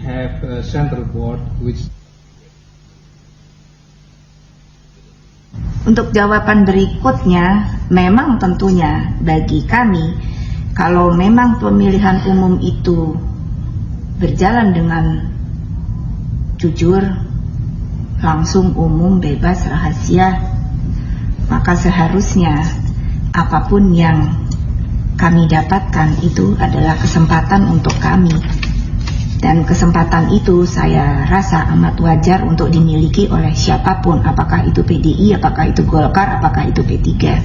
have a center board which. Untuk jawaban berikutnya, memang tentunya bagi kami, kalau memang pemilihan umum itu berjalan dengan jujur, langsung, umum, bebas, rahasia, maka seharusnya apapun yang kami dapatkan itu adalah kesempatan untuk kami. Dan kesempatan itu saya rasa amat wajar untuk dimiliki oleh siapapun, apakah itu PDI, apakah itu Golkar, apakah itu P3.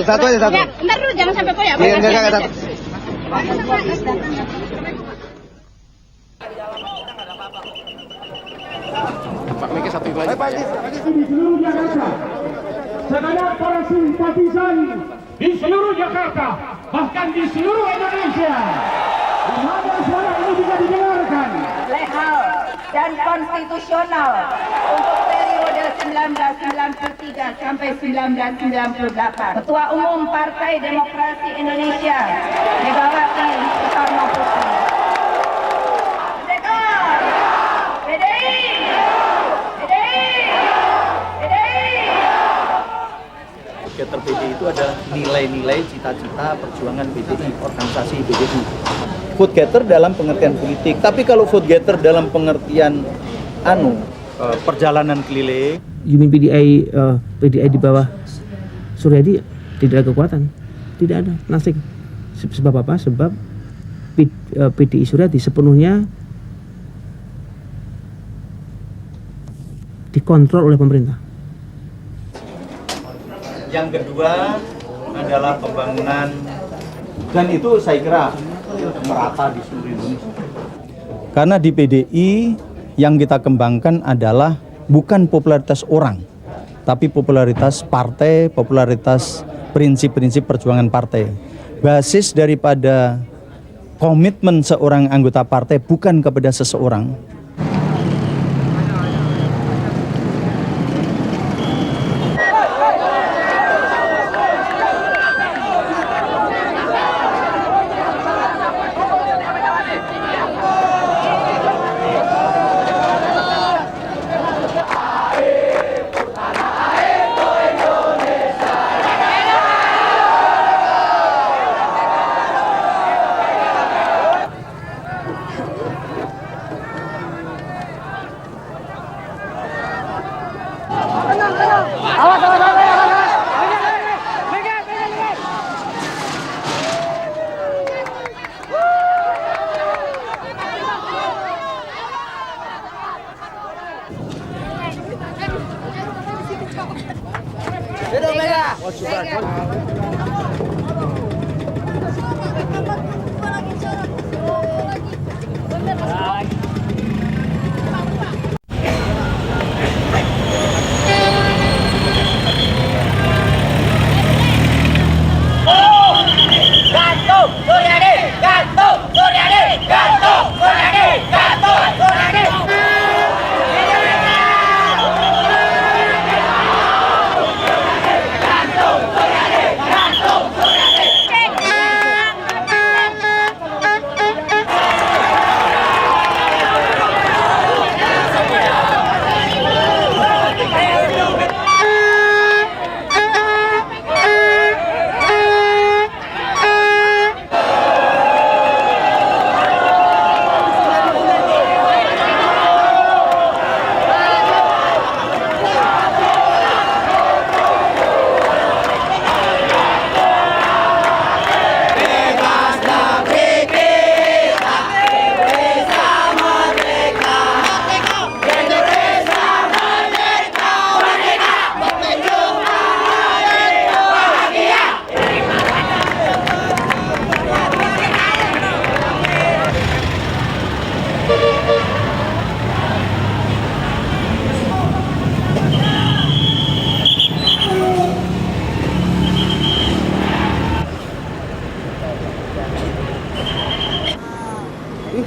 Satu aja satu. Ya, bentar dulu jangan sampai koyak. Iya, enggak satu. Pak Miki satu itu aja. Di seluruh Jakarta, segenap para simpatisan di seluruh Jakarta, bahkan di seluruh Indonesia, di mana suara ini bisa didengarkan. Legal dan konstitusional untuk periode 1993 sampai 1998. Ketua Umum Partai Demokrasi Indonesia, Megawati Soekarno Putri. Vote-Gather PDI itu adalah nilai-nilai cita-cita perjuangan PDI, organisasi PDI. Vote-Gather dalam pengertian politik, tapi kalau vote-gather dalam pengertian perjalanan keliling. Union PDI di bawah Suryadi tidak ada kekuatan, tidak ada, nothing. Sebab apa? Sebab PDI Suryadi sepenuhnya dikontrol oleh pemerintah. Yang kedua adalah pembangunan, dan itu saya kira merata di seluruh Indonesia. Karena di PDI yang kita kembangkan adalah bukan popularitas orang, tapi popularitas partai, popularitas prinsip-prinsip perjuangan partai. Basis daripada komitmen seorang anggota partai bukan kepada seseorang.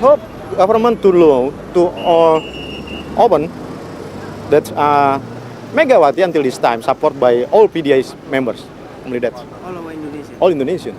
hope government to open that Megawati until this time support by all PDI members. Only that. All over Indonesia. All Indonesian.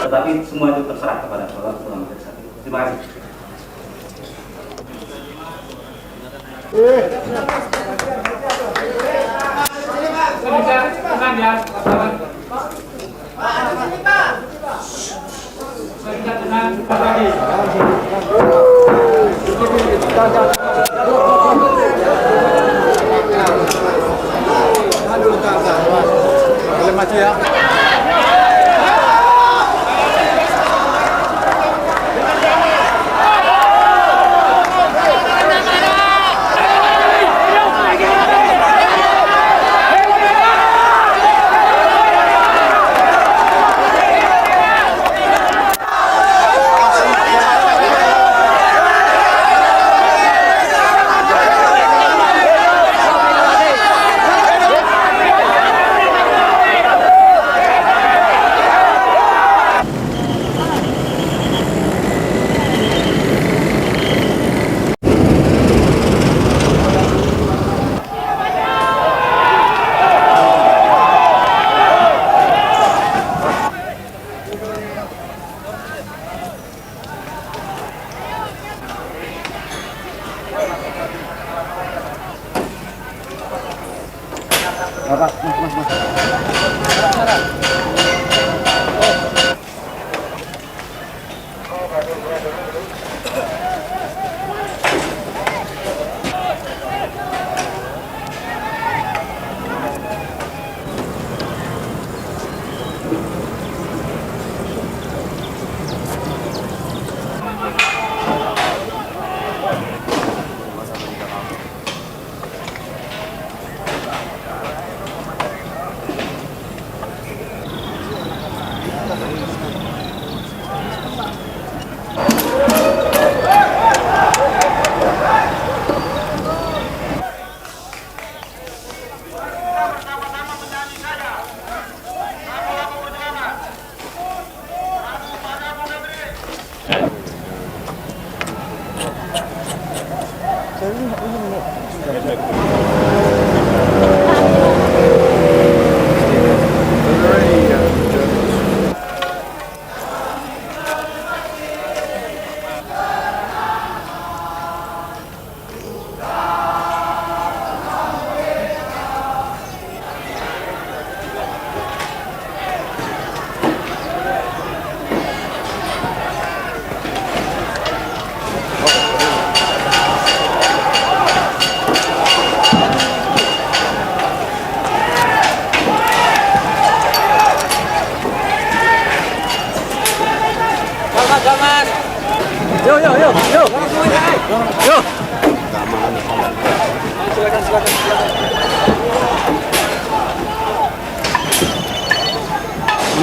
Tetapi semua itu terserah kepada Bapak Ketua Majelis Hakim. Terima kasih. Boleh maju ya.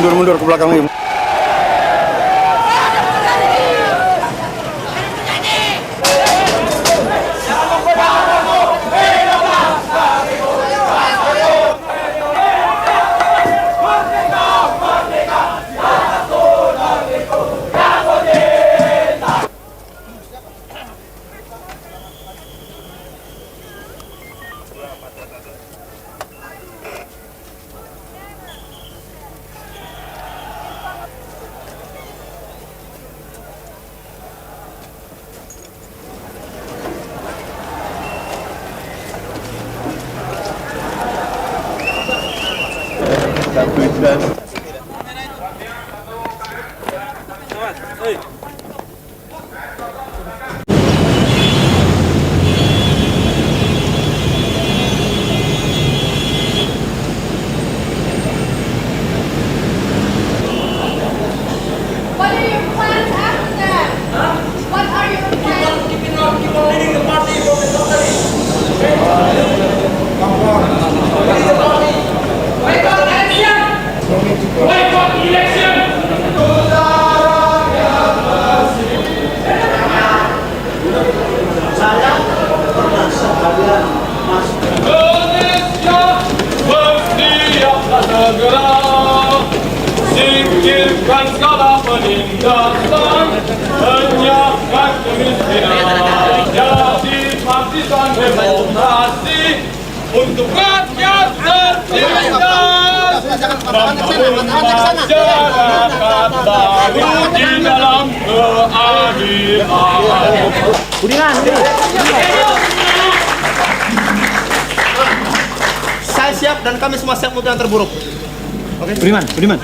Mundur ke belakang ini. What are your plans after that? What are your plans? Keep on leading the party. Boycott action! Boycott election! Indonesia bersiaplah segera singkirkan segala penindasan, menyiapkan kemiskinan, jadi partisan demokrasi untuk rakyat tertindas, membangun masyarakat baru di dalam keadilan. Saya siap dan kami semua siap untuk yang terburuk. Oke. Budiman. Ya. Budiman.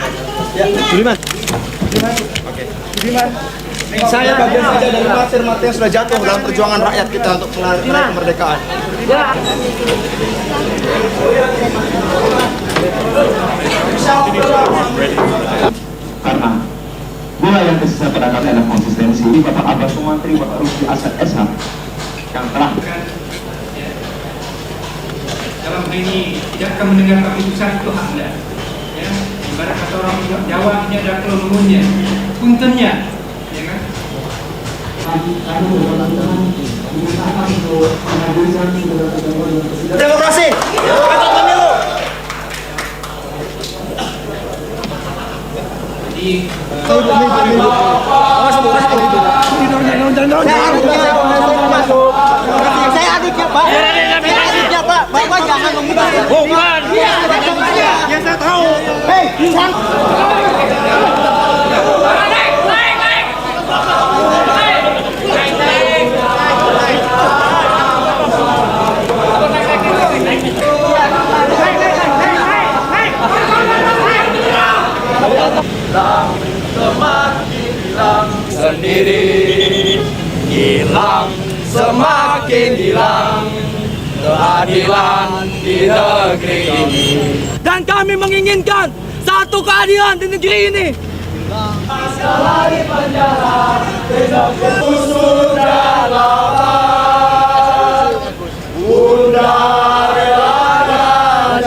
Oke. Budiman. Saya bagian saja dari martir-martir yang sudah jatuh dalam perjuangan rakyat kita untuk meraih kemerdekaan. Karena wilayah kesehatan peradaban dan konsistensi ini Bapak Abbas Sumantri, Bapak Rusdi Asad SH yang telah dalam hal ini tidak akan mendengar keputusan itu hak Anda. Ya, ibarat kata orang Jawa ini ada kelulumunnya, puntennya, ya kan? Demokrasi. Pemilu. Saya adiknya Pak. Saya adiknya Pak. Bapak jangan mengubah. Bukan. Ya saya tahu. Hei, Semakin hilang sendiri, hilang semakin hilang keadilan di negeri ini. Dan kami menginginkan satu keadilan di negeri ini. Sekali penjara, sudah lapar, Bunda rela jalan.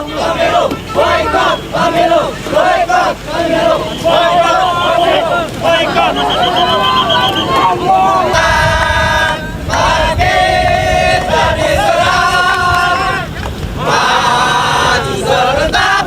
Pemilu, boykot pemilu, boykot pemilu, boykot pemilu, boykot. Kita diserang, maju serentak.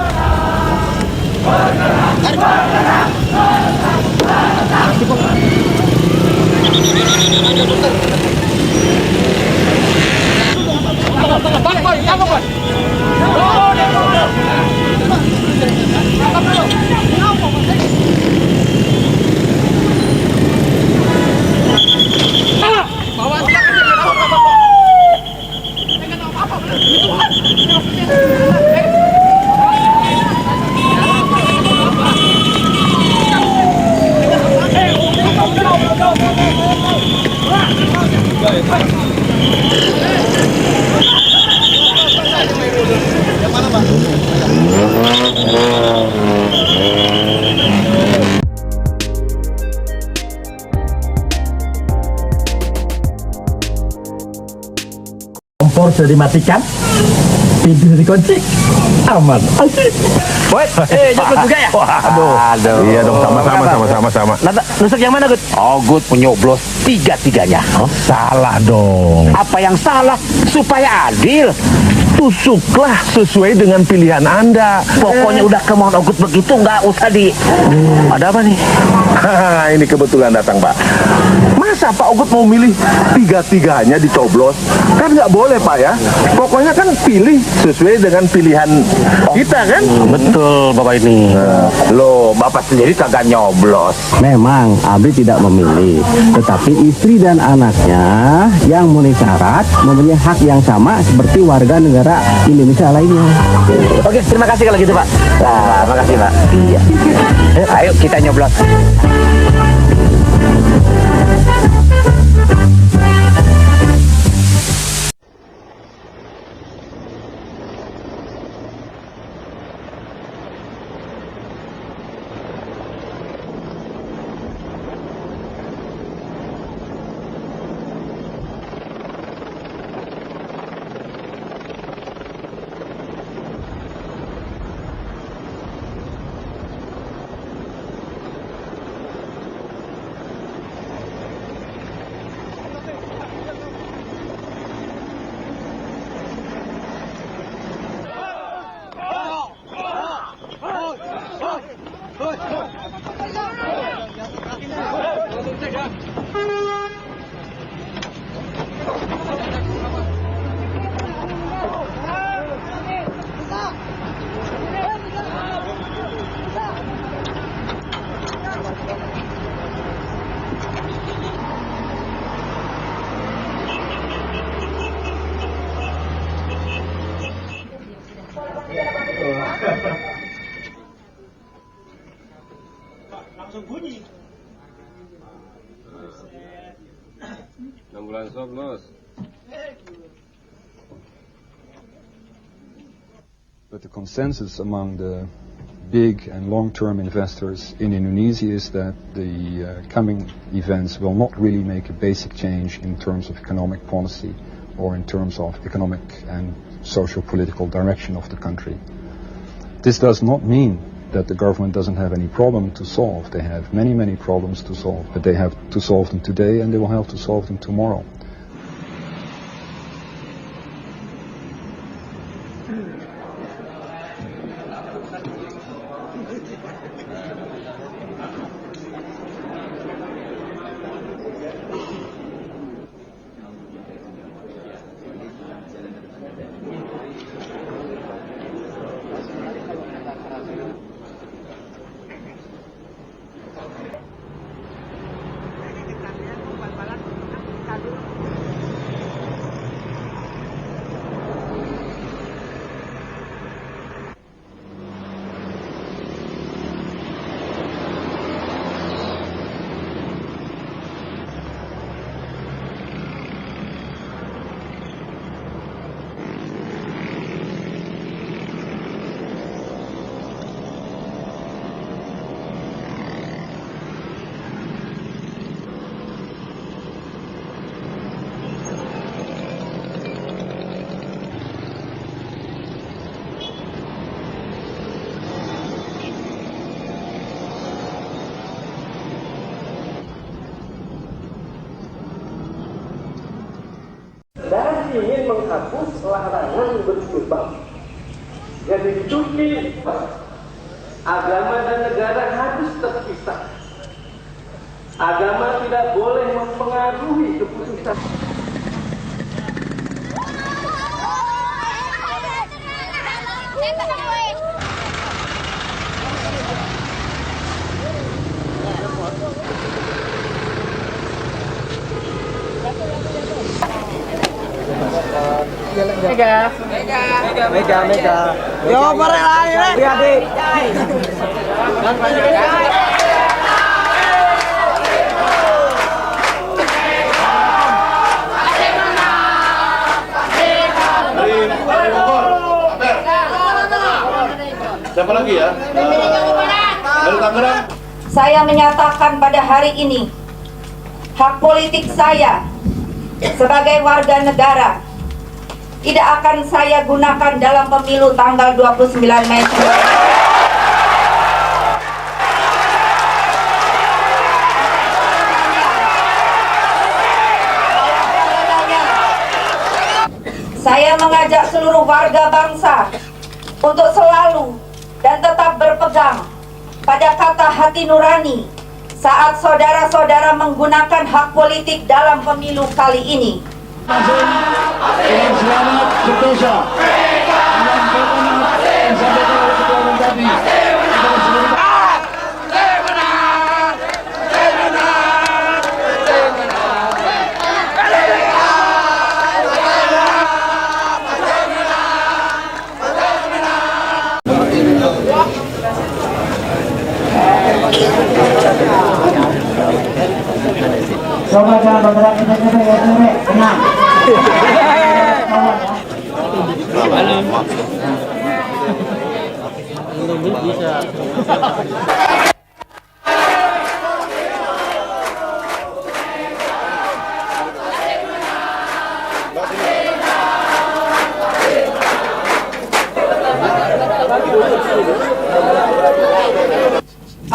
kompor sudah dimatikan. Itu dari kunci. Aman. Boy, nyoblos juga ya? Aduh. Iya dong, sama-sama. Nusuk yang mana, Gut? Oh, Gut penyoblos tiga-tiganya. Salah dong. Apa yang salah? Supaya adil. Tusuklah sesuai dengan pilihan Anda. Pokoknya udah kemauan Ogut begitu, nggak usah di... Ada apa nih? Ini kebetulan datang, Pak. Masa Pak Ogut mau milih tiga-tiganya dicoblos? Kan nggak boleh, Pak ya. Pokoknya kan pilih sesuai dengan pilihan kita kan? Betul, Bapak ini. Loh, Bapak sendiri kagak nyoblos. Memang Abi tidak memilih, tetapi istri dan anaknya yang memenuhi syarat mempunyai hak yang sama seperti warga negara Indonesia lainnya. Oke, terima kasih kalau gitu, Pak. Wah, makasih, Pak. Iya. Ayo kita nyoblos. But the consensus among the big and long-term investors in Indonesia is that the coming events will not really make a basic change in terms of economic policy or in terms of economic and social-political direction of the country. This does not mean that the government doesn't have any problem to solve. They have many, many problems to solve, but they have to solve them today and they will have to solve them tomorrow. Dan ingin menghapus larangan bersumpah. Jadi cuti agama dan negara harus terpisah. Agama tidak boleh mempengaruhi keputusan. Mega. Yo, pare lain. Iya, Dik. Siapa lagi ya? Dari Tangerang. Saya menyatakan pada hari ini hak politik saya sebagai warga negara tidak akan saya gunakan dalam pemilu tanggal 29 Mei. Saya mengajak seluruh warga bangsa untuk selalu dan tetap berpegang pada kata hati nurani saat saudara-saudara menggunakan hak politik dalam pemilu kali ini. Selamat berdosa. Coba jangan bergerak kita ya, tenang.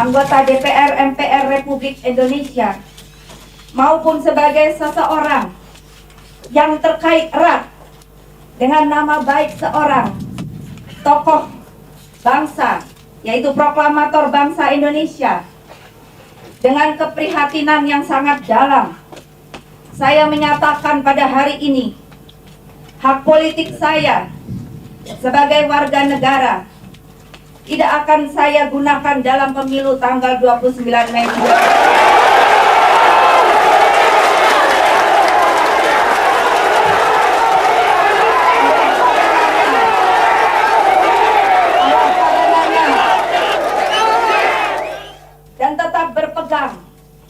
Anggota DPR MPR Republik Indonesia maupun sebagai seseorang yang terkait erat dengan nama baik seorang tokoh bangsa, yaitu proklamator bangsa Indonesia, dengan keprihatinan yang sangat dalam, saya menyatakan pada hari ini hak politik saya sebagai warga negara tidak akan saya gunakan dalam pemilu tanggal 29 Mei. Dan tetap berpegang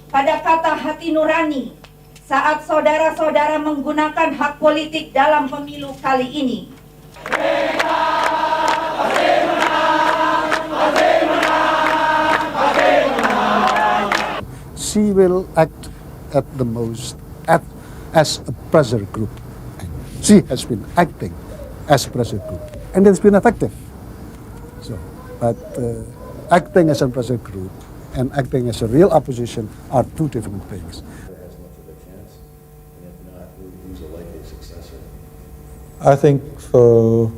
pada kata hati nurani saat saudara-saudara menggunakan hak politik dalam pemilu kali ini. She will act at the most as a pressure group. She has been acting as a pressure group, and it's been effective. So, but acting as a pressure group and acting as a real opposition are two different things. I think for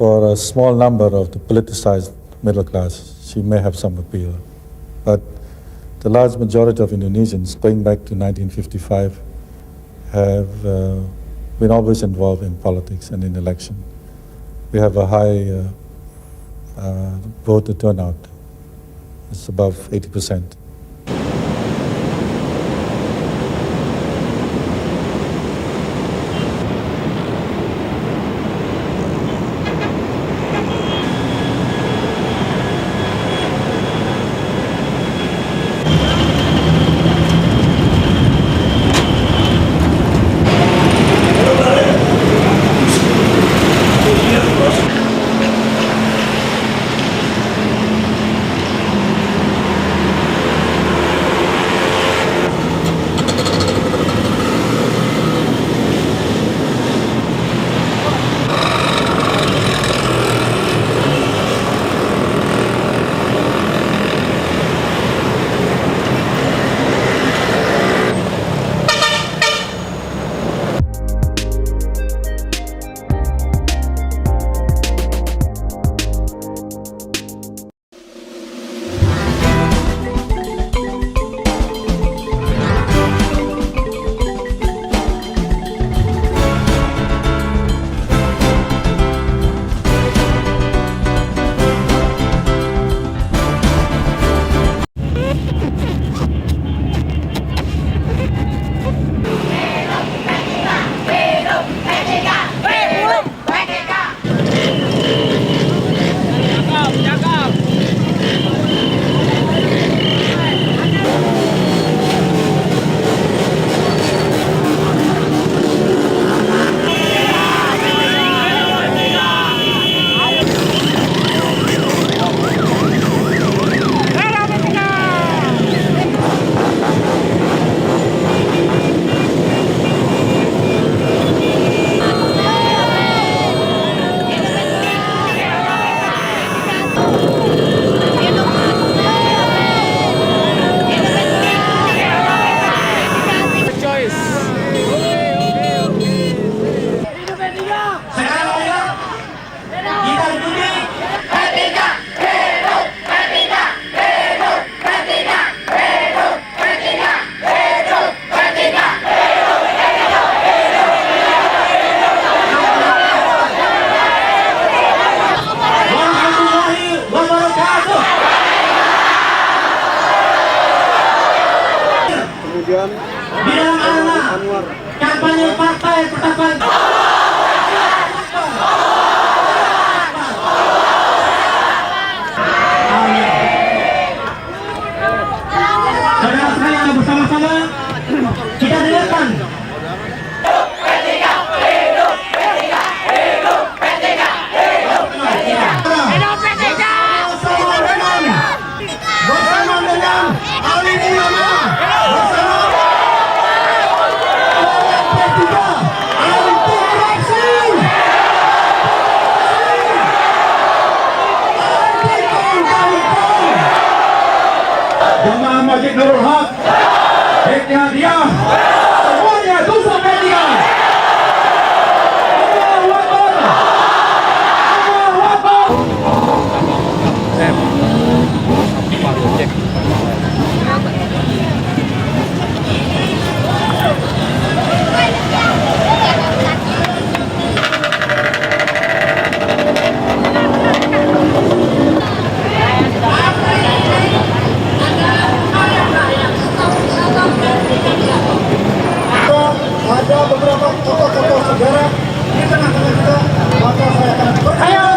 a small number of the politicized middle class, she may have some appeal, but the large majority of Indonesians, going back to 1955, have been always involved in politics and in election. We have a high voter turnout. It's above 80%. Kampanye partai Persatuan. Saudara saya bersama-sama kita dengarkan. Jemaah Masjid Nurul Haq, Ittihadiyah, semuanya tusuk P3. Allahu Akbar. Allahu Akbar. Ada beberapa tokoh-tokoh sejarah di tengah-tengah kita, maka saya akan berkhayal.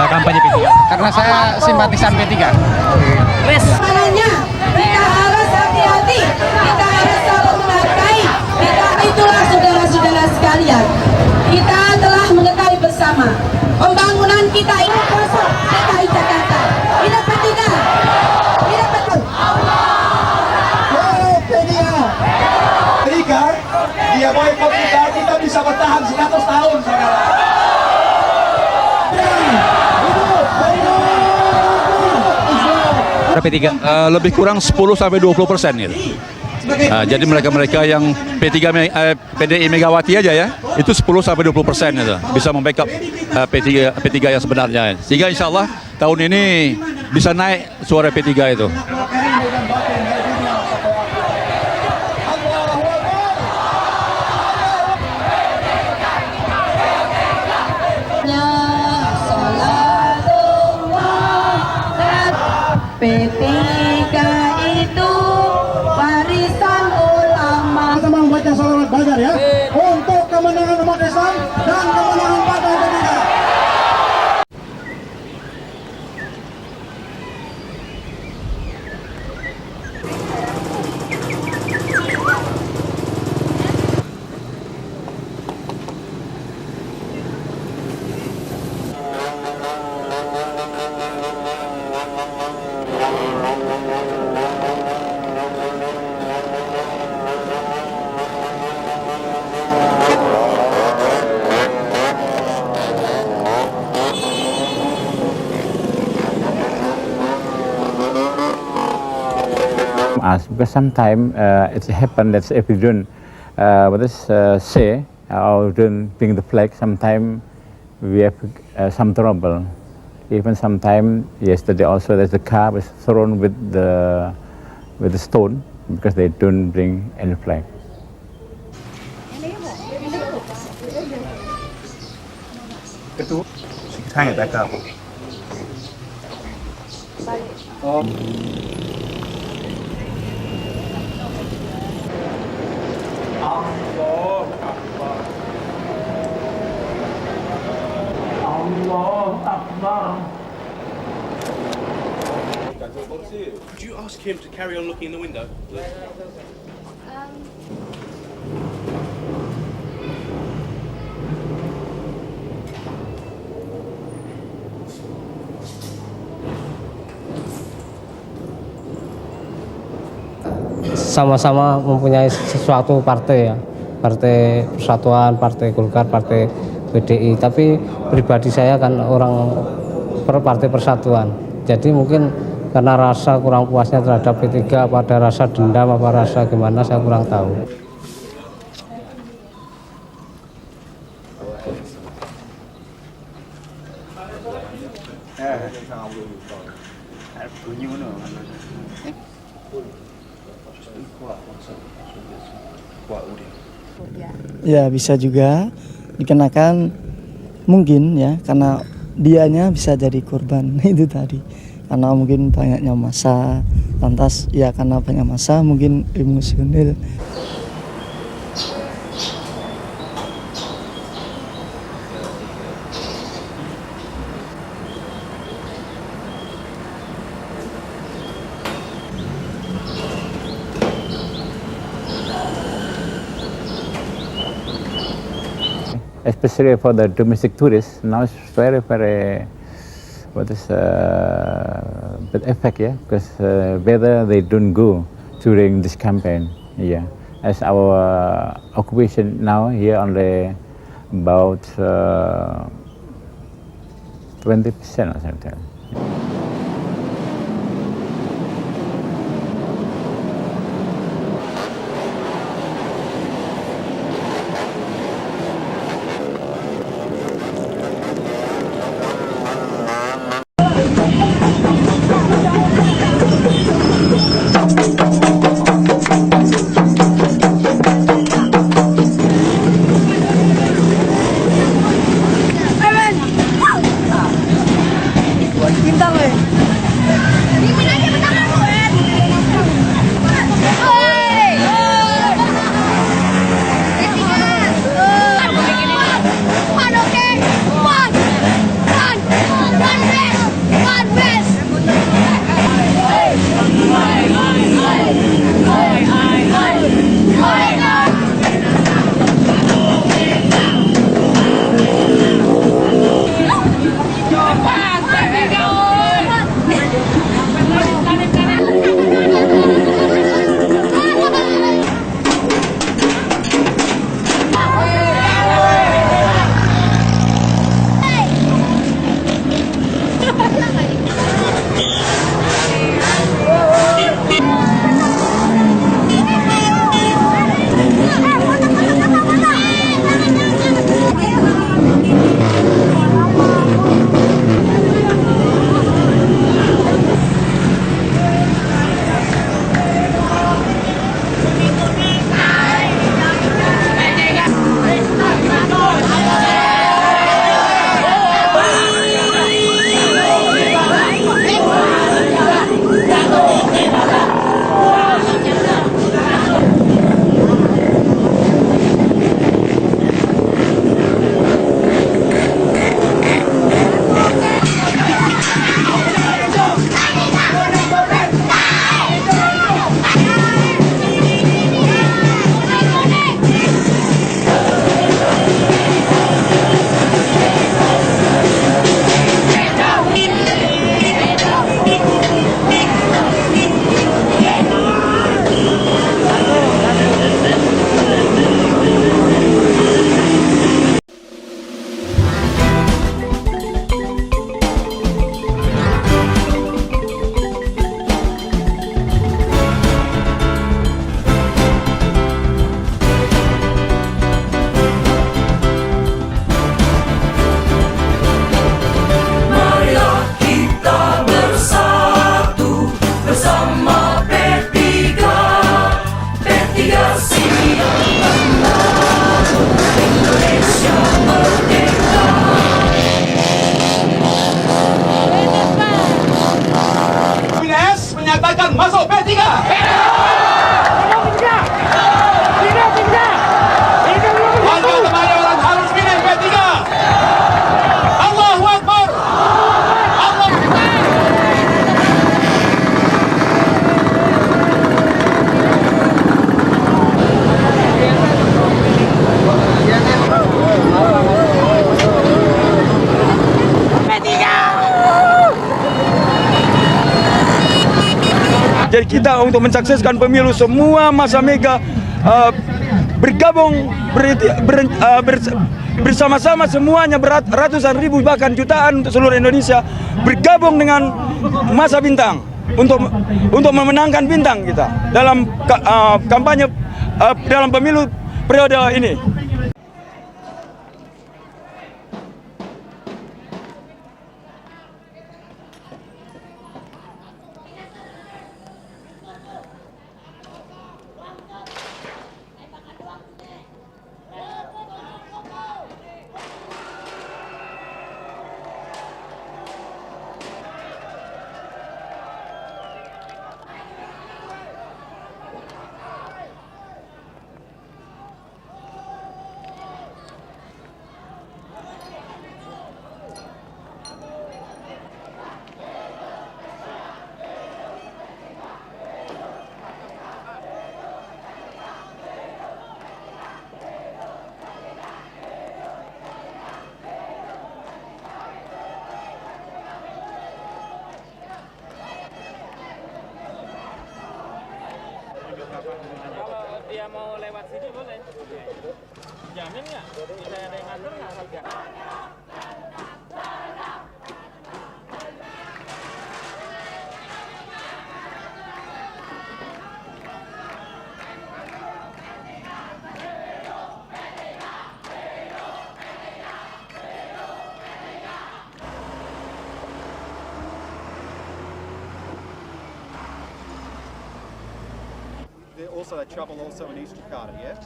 Kampanye P3 karena saya simpatisan P3. Caranya kita harus hati-hati, kita harus selalu menghargai. Itulah saudara-saudara sekalian, kita telah mengetahui bersama pembangunan kita ini kosong DKI Jakarta. Tidak P3, tidak betul. P3, dia boykot kita bisa bertahan 100 tahun, saudara. P3 lebih kurang 10-20% gitu. Jadi mereka-mereka yang PDI Megawati aja ya, itu 10-20% itu bisa membackup P3 yang sebenarnya. Sehingga insya Allah tahun ini bisa naik suara P3 itu. P3 itu warisan ulama. Kita membaca salawat banyak ya, untuk kemenangan umat Islam dan kemenangan partai P3. Us because sometimes it's happened that if we don't say or don't bring the flag, sometimes we have some trouble. Even sometimes yesterday also there's the car was thrown with the stone because they don't bring any flag. Hang it back up. Could you ask him to carry on looking in the window? Sama-sama mempunyai sesuatu partai ya, Partai Persatuan, Partai Golkar, Partai PDI. Tapi pribadi saya kan orang Partai Persatuan. Jadi mungkin karena rasa kurang puasnya terhadap P3, apa ada rasa dendam, apa rasa gimana, saya kurang tahu. Ya bisa juga dikenakan mungkin ya, karena dianya bisa jadi korban itu tadi, karena mungkin banyaknya massa, lantas ya karena banyak massa mungkin emosional. Especially for the domestic tourists, now it's very bad effect, yeah, because whether they don't go during this campaign, yeah, as our occupation now here only about 20% or something. Bintang kita untuk mensukseskan pemilu. Semua masa Mega bergabung bersama-sama, semuanya ratusan ribu bahkan jutaan untuk seluruh Indonesia bergabung dengan masa Bintang untuk memenangkan Bintang kita dalam kampanye dalam pemilu periode ini. Kalau dia mau lewat sini boleh. Jamin nggak? Bisa ada yang ngatur nggak harga? They travel also in East Jakarta, yeah?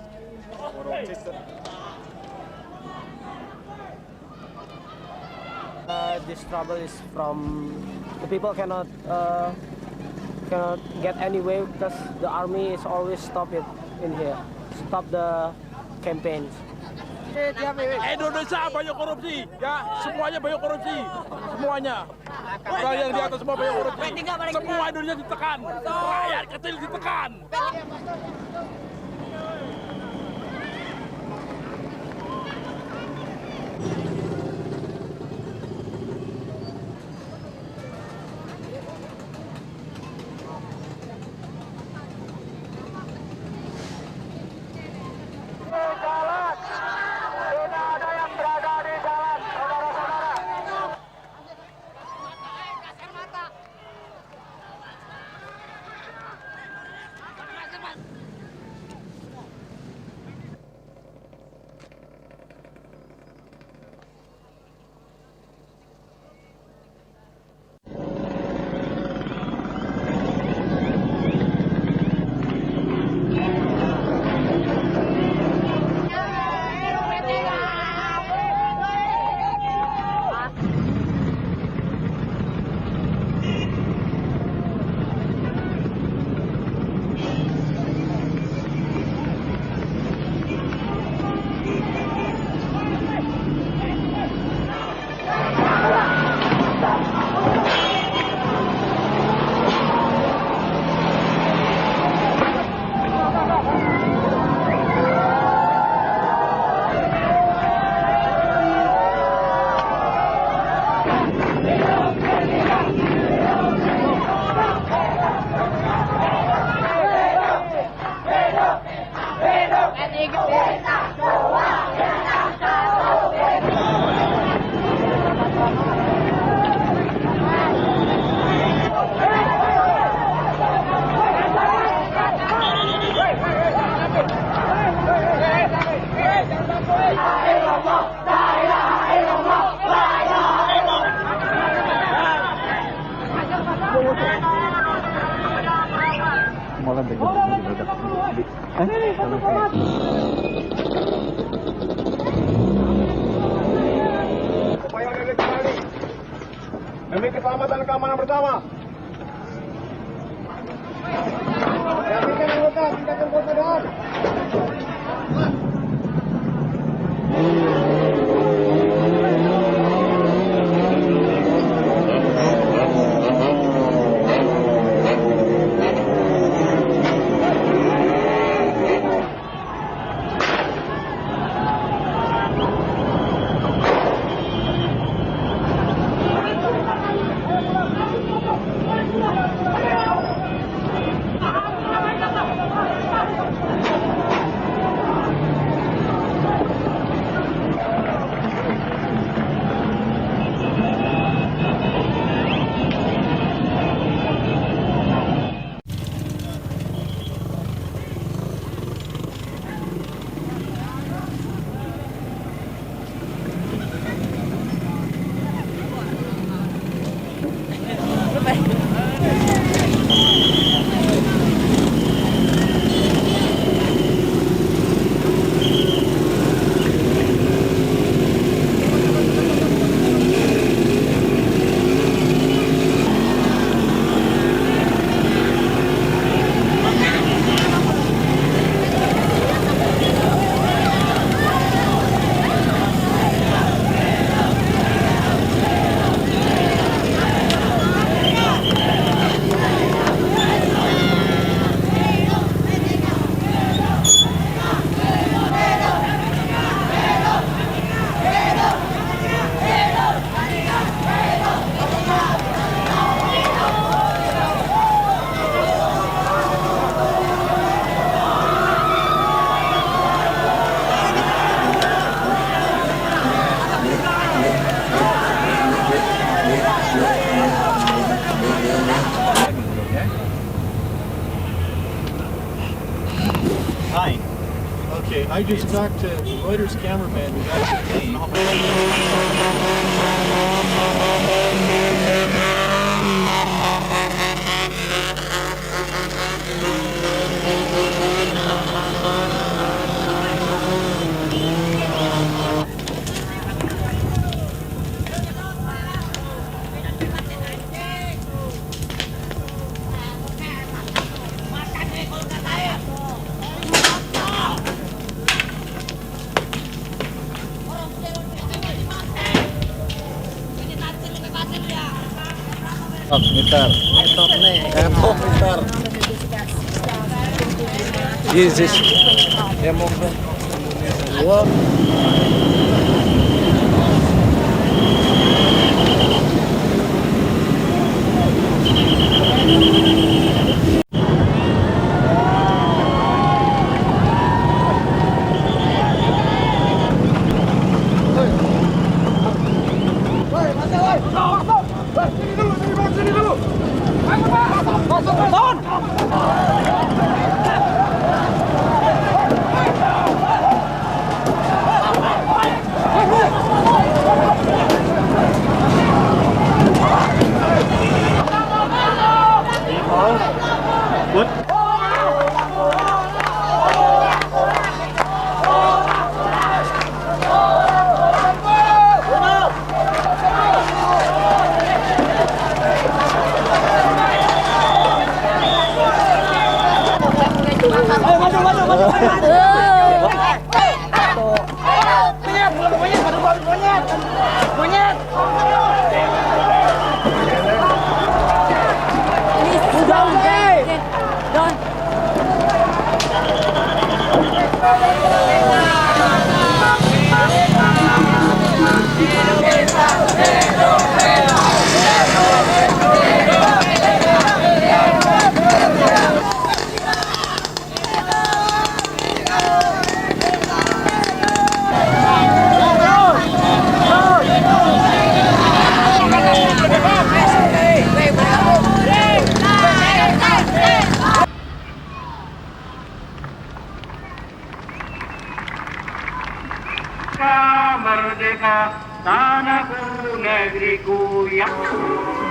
This trouble is from the people cannot get anywhere because the army is always stop it in here, stop the campaigns. Indonesia banyak korupsi, ya semuanya banyak korupsi, semuanya. Yang di atas semua banyak korupsi. Semua Indonesia ditekan, rakyat kecil ditekan. Demi keselamatan dan keamanan bersama. Yakinkan anggota, tingkatkan kewaspadaan. I just talked to Reuters cameraman who's actually Bentar. Bentar. Yes. Ya mau.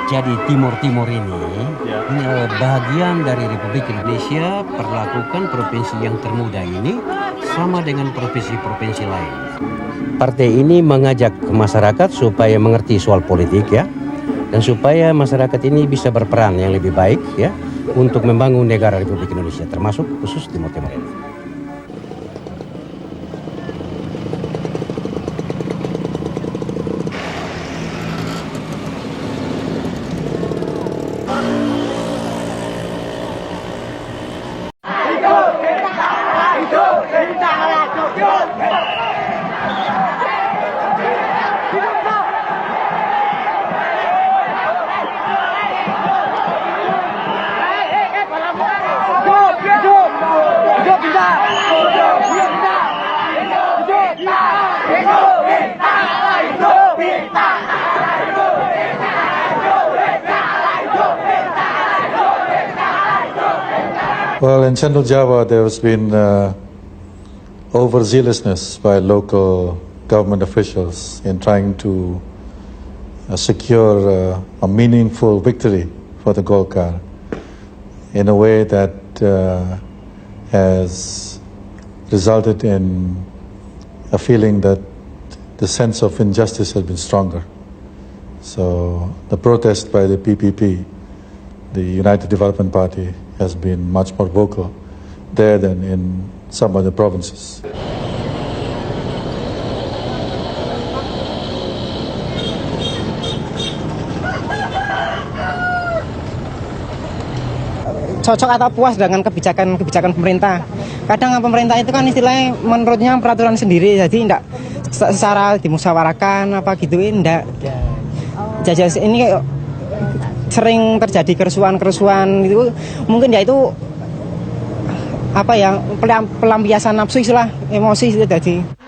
Jadi Timur ini bagian dari Republik Indonesia, perlakukan provinsi yang termuda ini sama dengan provinsi-provinsi lain. Partai ini mengajak masyarakat supaya mengerti soal politik ya, dan supaya masyarakat ini bisa berperan yang lebih baik ya untuk membangun negara Republik Indonesia, termasuk khusus Timur ini. Well, in Central Java, there has been overzealousness by local government officials in trying to secure a meaningful victory for the Golkar in a way that has resulted in a feeling that the sense of injustice has been stronger. So the protest by the PPP, the United Development Party, has been much more vocal there than in some other provinces. Cocok atau puas dengan kebijakan pemerintah. Kadang pemerintah itu kan istilahnya menurutnya peraturan sendiri, jadi tidak secara dimusyawarahkan apa gitu, tidak. Jadi ini sering terjadi kerusuhan itu, mungkin ya itu apa ya, pelampiasan nafsu istilah emosi itu tadi.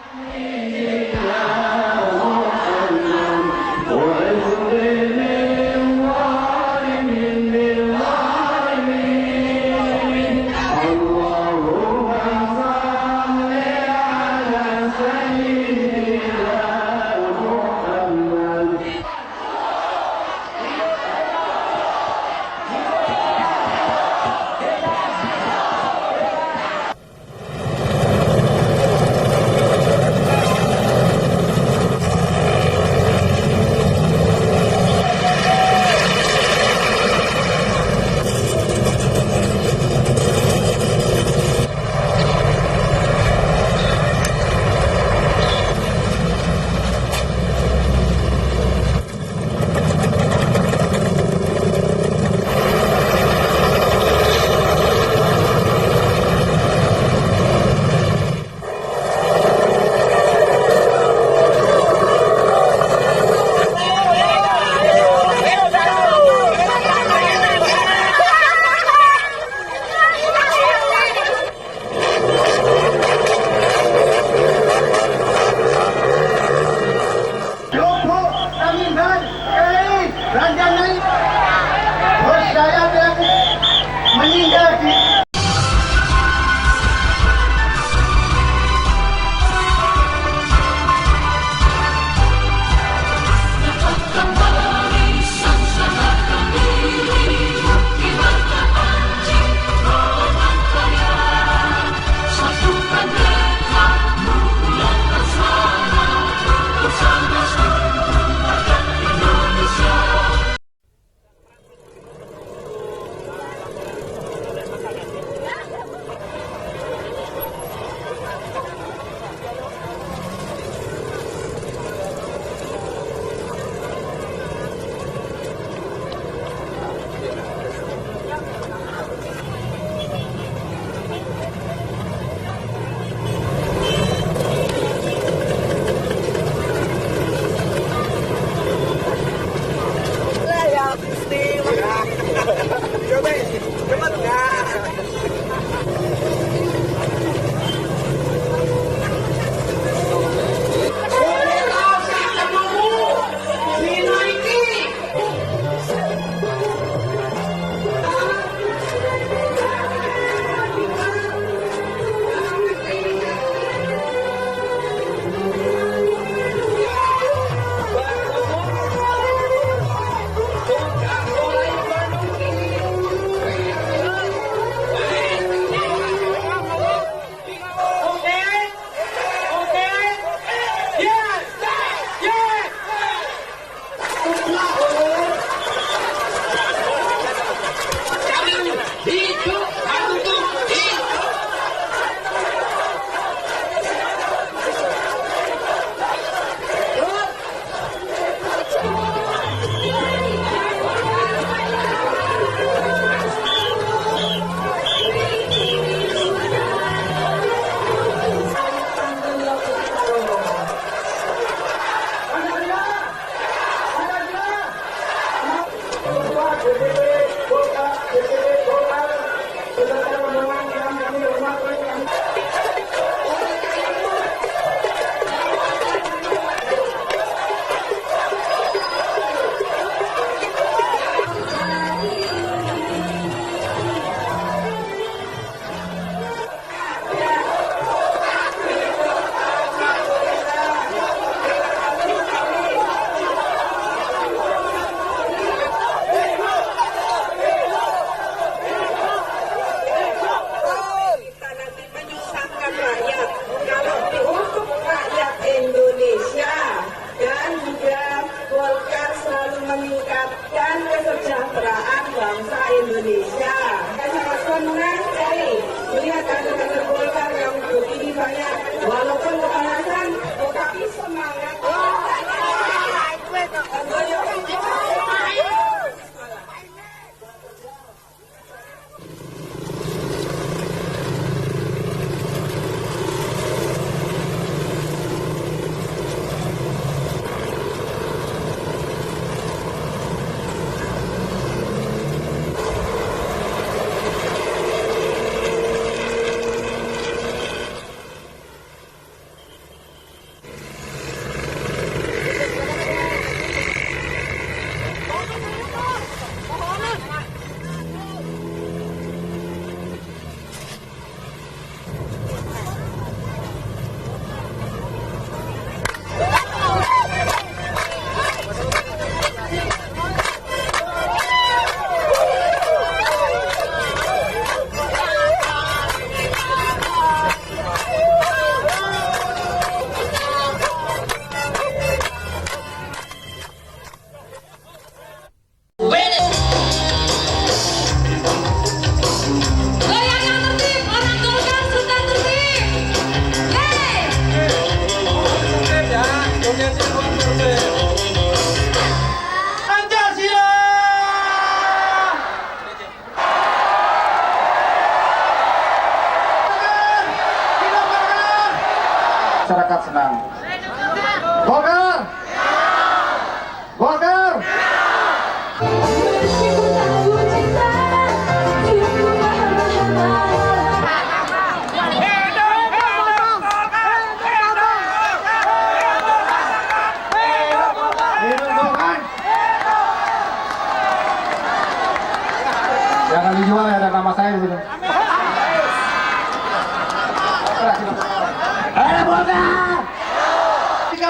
Masyarakat senang. Golkar! Golkar! Jangan dijual ya, ada nama saya di sini.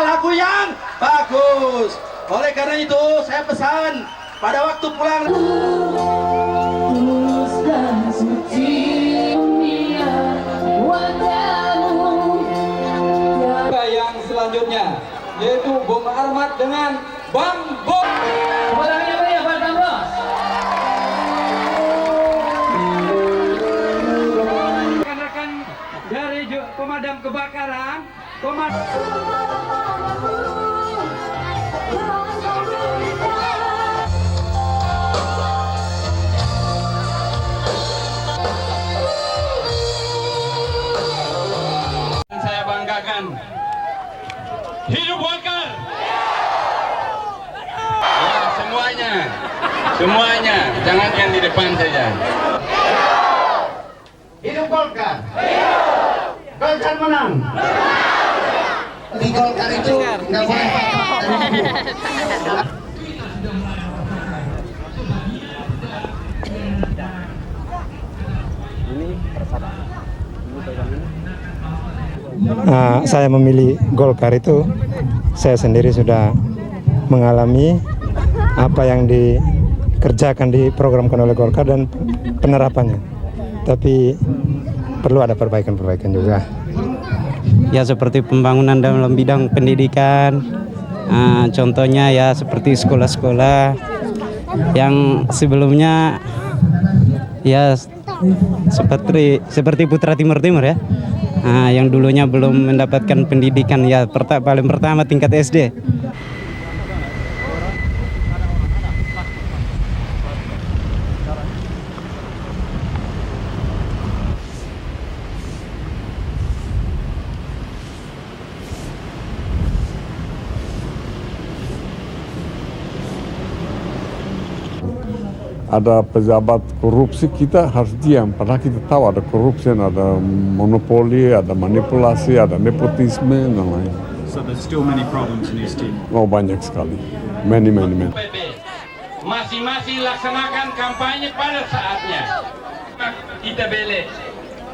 Lagu yang bagus. Oleh karena itu saya pesan pada waktu pulang yang selanjutnya yaitu bom armat dengan bom. Kepadanya beri Pak Tamros. Rekan-rekan dari pemadam kebakaran, saya banggakan. Hidup Golkar. Ya, semuanya, jangan yang di depan saja. Hidup Golkar. Golkar menang. Di Golkar itu nggak boleh. Saya memilih Golkar itu, saya sendiri sudah mengalami apa yang dikerjakan diprogramkan oleh Golkar dan penerapannya. Tapi perlu ada perbaikan-perbaikan juga. Ya seperti pembangunan dalam bidang pendidikan, contohnya ya seperti sekolah-sekolah yang sebelumnya ya seperti Putra Timur ya. Yang dulunya belum mendapatkan pendidikan ya paling pertama tingkat SD. Ada pejabat korupsi, kita harus diam. Padahal kita tahu ada korupsi, ada monopoli, ada manipulasi, ada nepotisme, dan lain. So there's still many problems in his team. Oh, banyak sekali. Many. Masing-masing laksanakan kampanye pada saatnya. Kita beli.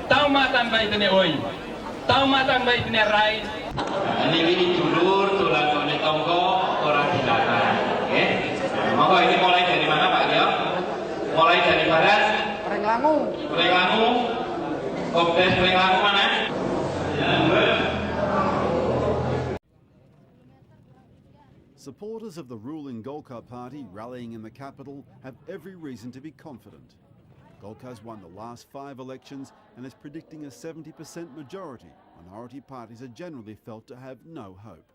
Tahu matan baik ini oi. Tahu matan baik ini rai. Ini tulur, tulang ini tonggo, orang silakan. Oke. Monggo ini mulai dari mana Pak Gio? Mulai dari barat. Pringlangu, Kopdes Pringlangu mana? Supporters of the ruling Golkar party rallying in the capital have every reason to be confident. Golkar's won the last 5 elections and is predicting a 70% majority. Minority parties are generally felt to have no hope.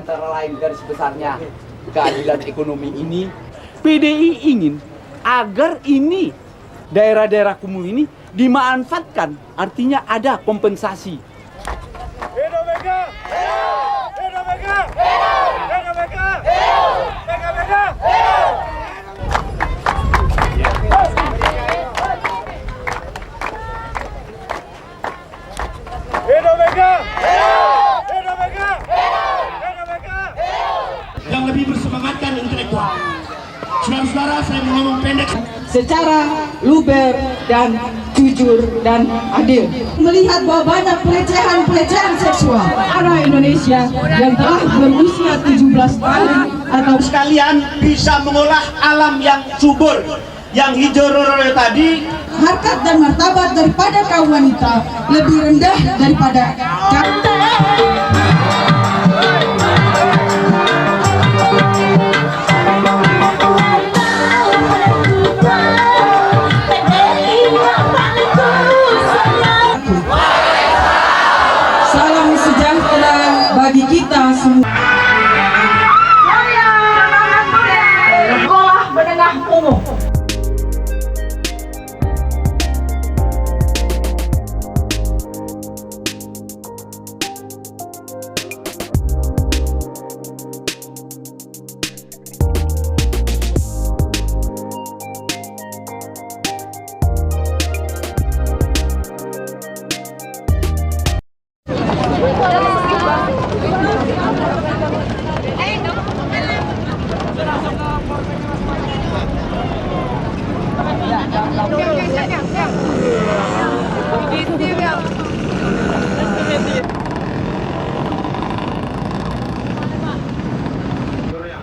antara lain garis besarnya keadilan ekonomi ini. PDI ingin agar ini daerah-daerah kumuh ini dimanfaatkan, artinya ada kompensasi. Hidup Mega! Hidup Mega! Hidup Mega! Mega Mega! Hidup Mega! saudara-saudara, saya mau ngomong pendek. Secara luber dan jujur dan adil. Melihat bahwa banyak pelecehan seksual anak Indonesia yang telah berusia 17 tahun atau sekalian bisa mengolah alam yang subur, yang hijau roro tadi. Harkat dan martabat daripada kaum wanita lebih rendah daripada Salam sejahtera bagi kita semua. Sekolah menengah umum.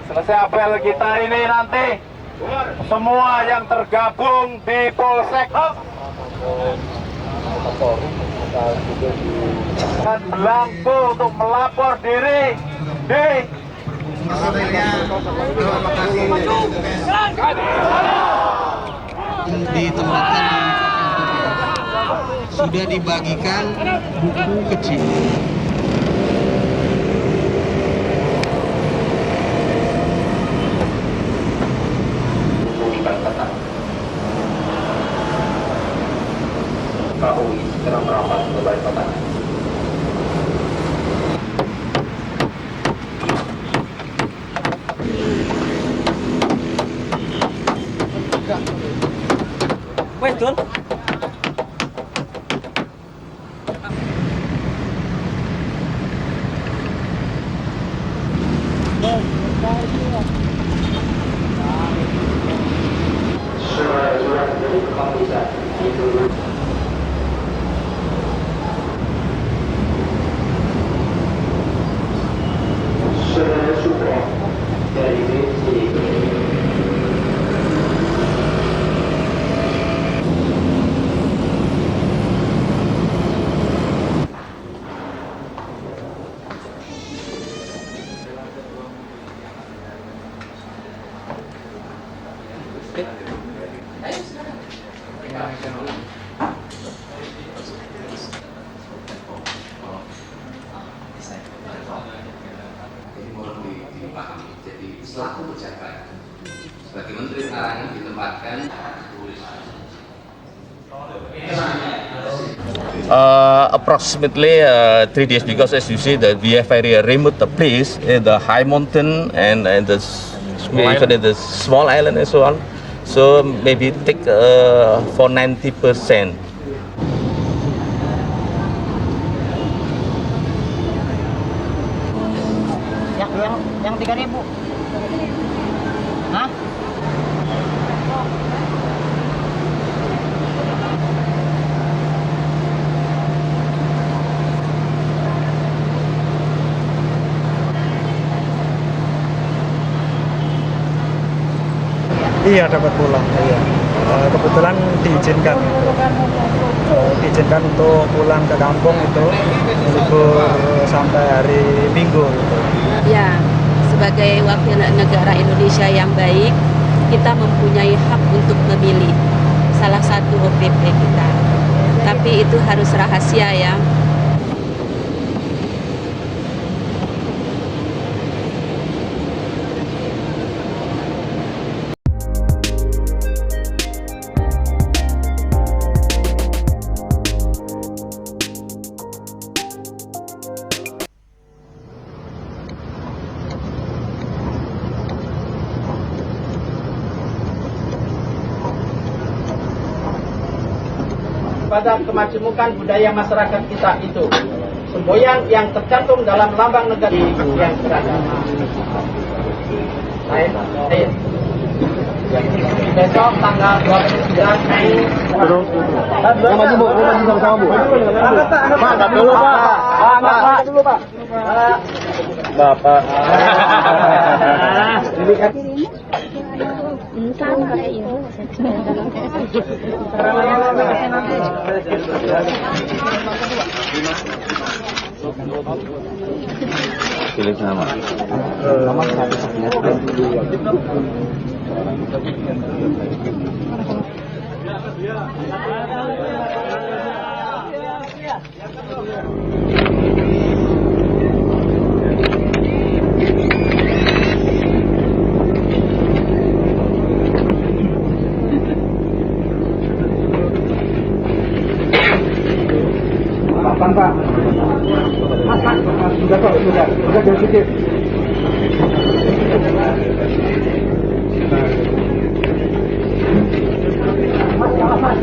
Selesai apel kita ini nanti semua yang tergabung di Polsek dan belangko untuk melapor diri di tempatnya sudah dibagikan buku kecil. KUI segera merapat ke Balai Kota. Wes, Dul. Jadi selaku pejabat sebagai menteri penerangan ditempatkan approximately 3 days, because as you see that we have very remote place, the high mountain and the even the small island and so on. So maybe take for 90%. Yang 3.000. Hah? Iya, dapat pulang. Iya. Kebetulan diizinkan untuk pulang ke kampung itu libur sampai hari Minggu gitu. Ya, sebagai wakil negara Indonesia yang baik, kita mempunyai hak untuk memilih salah satu OPP kita. Tapi itu harus rahasia ya. Pada kemajemukan budaya masyarakat kita itu, semboyan yang tercantum dalam lambang negara yang beragama. Besok tanggal 29 Mei. Maju Bu, maju sama-sama Bu. Pak, dulu Pak. Pak, dulu Pak. Bapak. Ini kan pilih nama. Pak. Mas, sudah kok, sudah jangan sedikit. Mas.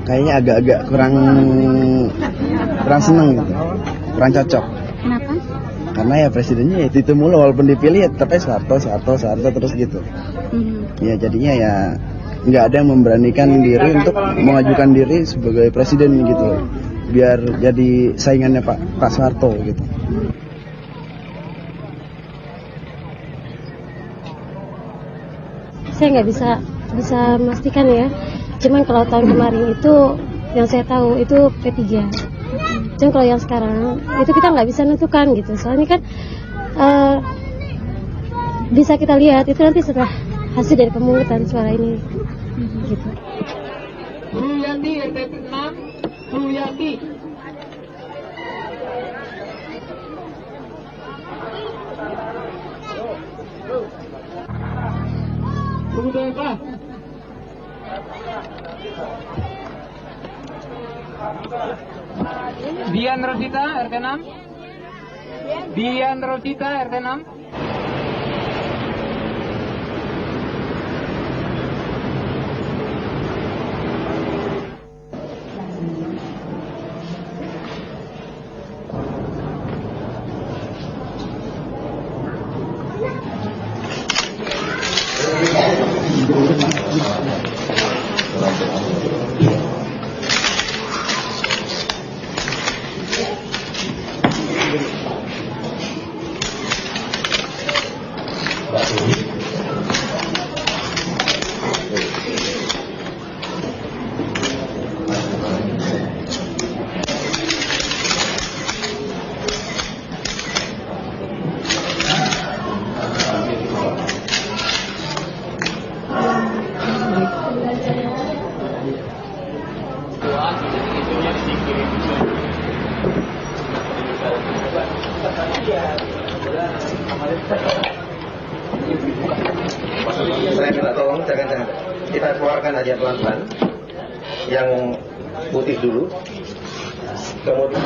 Kayaknya agak-agak kurang seneng gitu, kurang cocok. Kenapa? Karena ya presidennya itu mulu, walaupun dipilih ya tetapnya Soeharto terus gitu. Ya jadinya ya nggak ada yang memberanikan diri untuk mengajukan diri sebagai presiden gitu, biar jadi saingannya Pak Soeharto gitu. Saya nggak bisa memastikan ya. Cuman kalau tahun kemarin itu yang saya tahu itu P3. Cuman kalau yang sekarang itu kita nggak bisa nentukan gitu. Soalnya kan bisa kita lihat itu nanti setelah hasil dari pemungutan suara ini. Gitu. Yati RT 6, Yati. Tunggu Pak. Dian Rosita RT 6. Dian Rosita RT 6. Saya minta tolong jangan kita keluarkan aja pelan-pelan. Yang putih dulu. Kemudian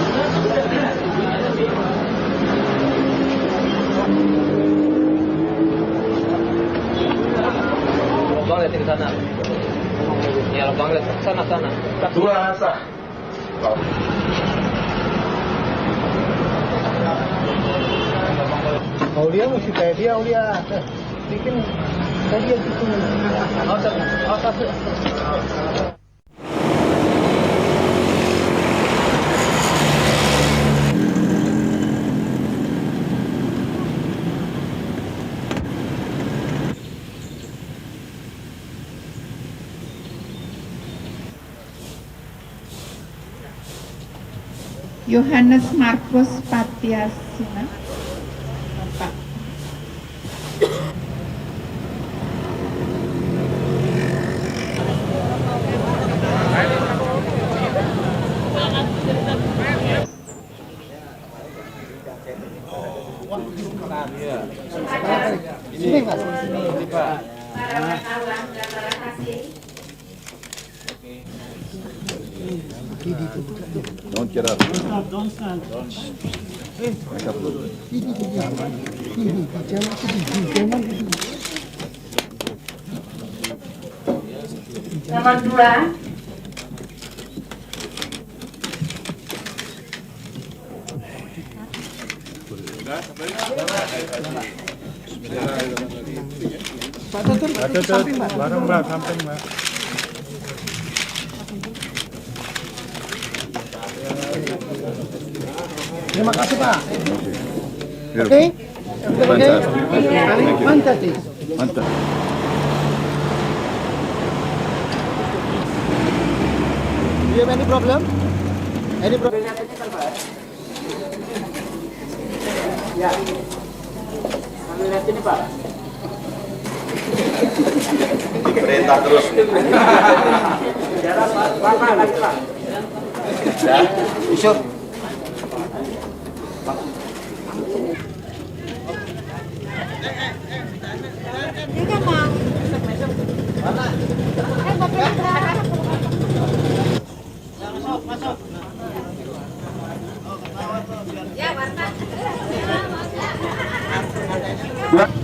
Lobang lihat ke sana. Ya, lobang lihat sana. Dua sah. Aulia masih kayak dia, Aulia. Bikin kayak dia gitu. Yohanes Markus Patiasina. Pak. Ini Pak, ini Pak. Don't get up. Don't stand. Back up a little bit. Nomor 2. Pak Tutur, samping Mbak. Bareng Mbak, samping Mbak. Terima kasih Pak. Oke? Mantap. Mantap. Do you have any problem? Any problem? Ya. Kami lihat ini Pak. Diperintah terus. Jalan Pak, lagi Pak. Ya, Isyur.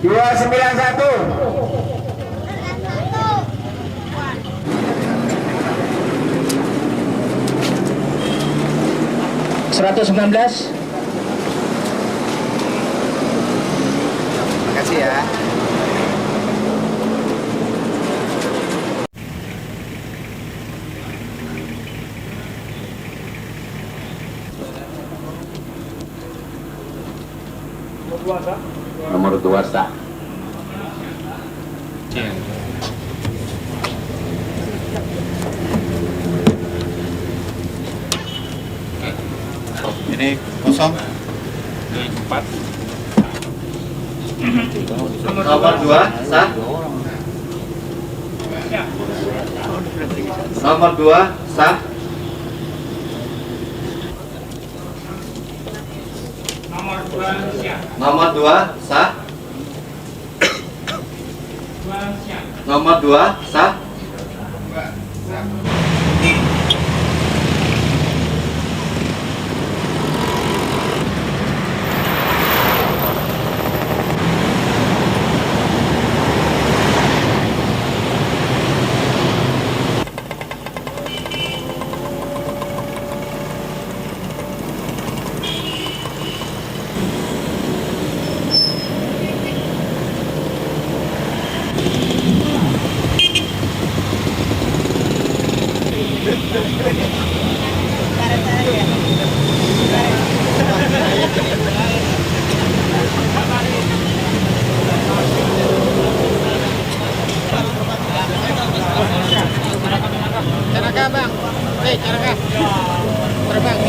Dua 91. Makasih ya. Nomor 2 sah. Ini kosong. Ini 4. Nomor 2 sah. Nomor 2 sah. Nomor 2 sah. Nomor 2 sah. Caraka bang, caraka. Terbang.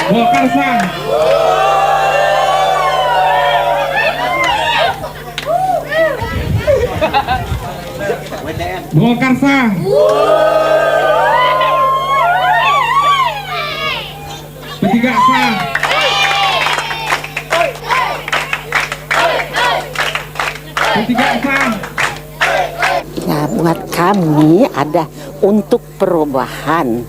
Golkar sah. Golkar sah. P3 sah. P3 sah. Nah, buat kami ada untuk perubahan.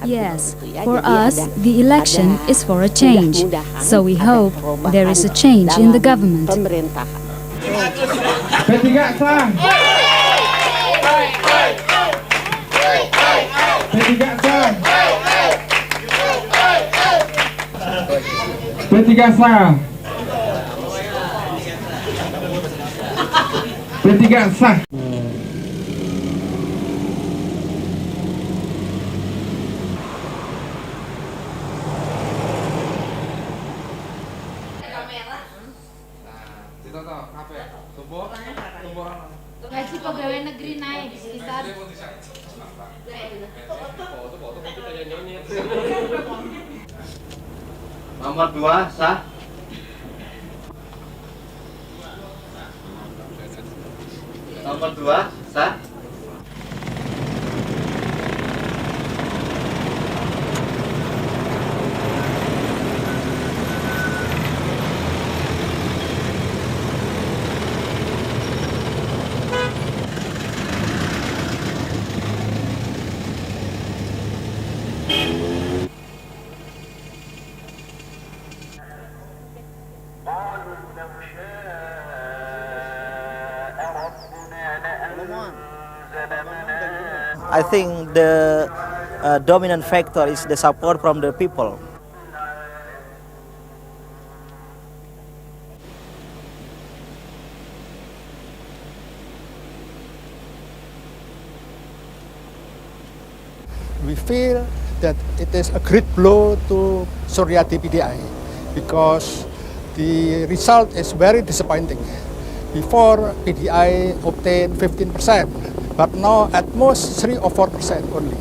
Yes, for us, the election is for a change. So we hope there is a change in the government. P3 sah. P3 sah. P3 sah. Gaji pegawai negeri naik sekitar Nomor 2 sah. Nomor 2 sah. I think the dominant factor is the support from the people. We feel that it is a great blow to Suryadi PDI because the result is very disappointing. Before, PDI obtained 15%, but now at most 3 or 4% only.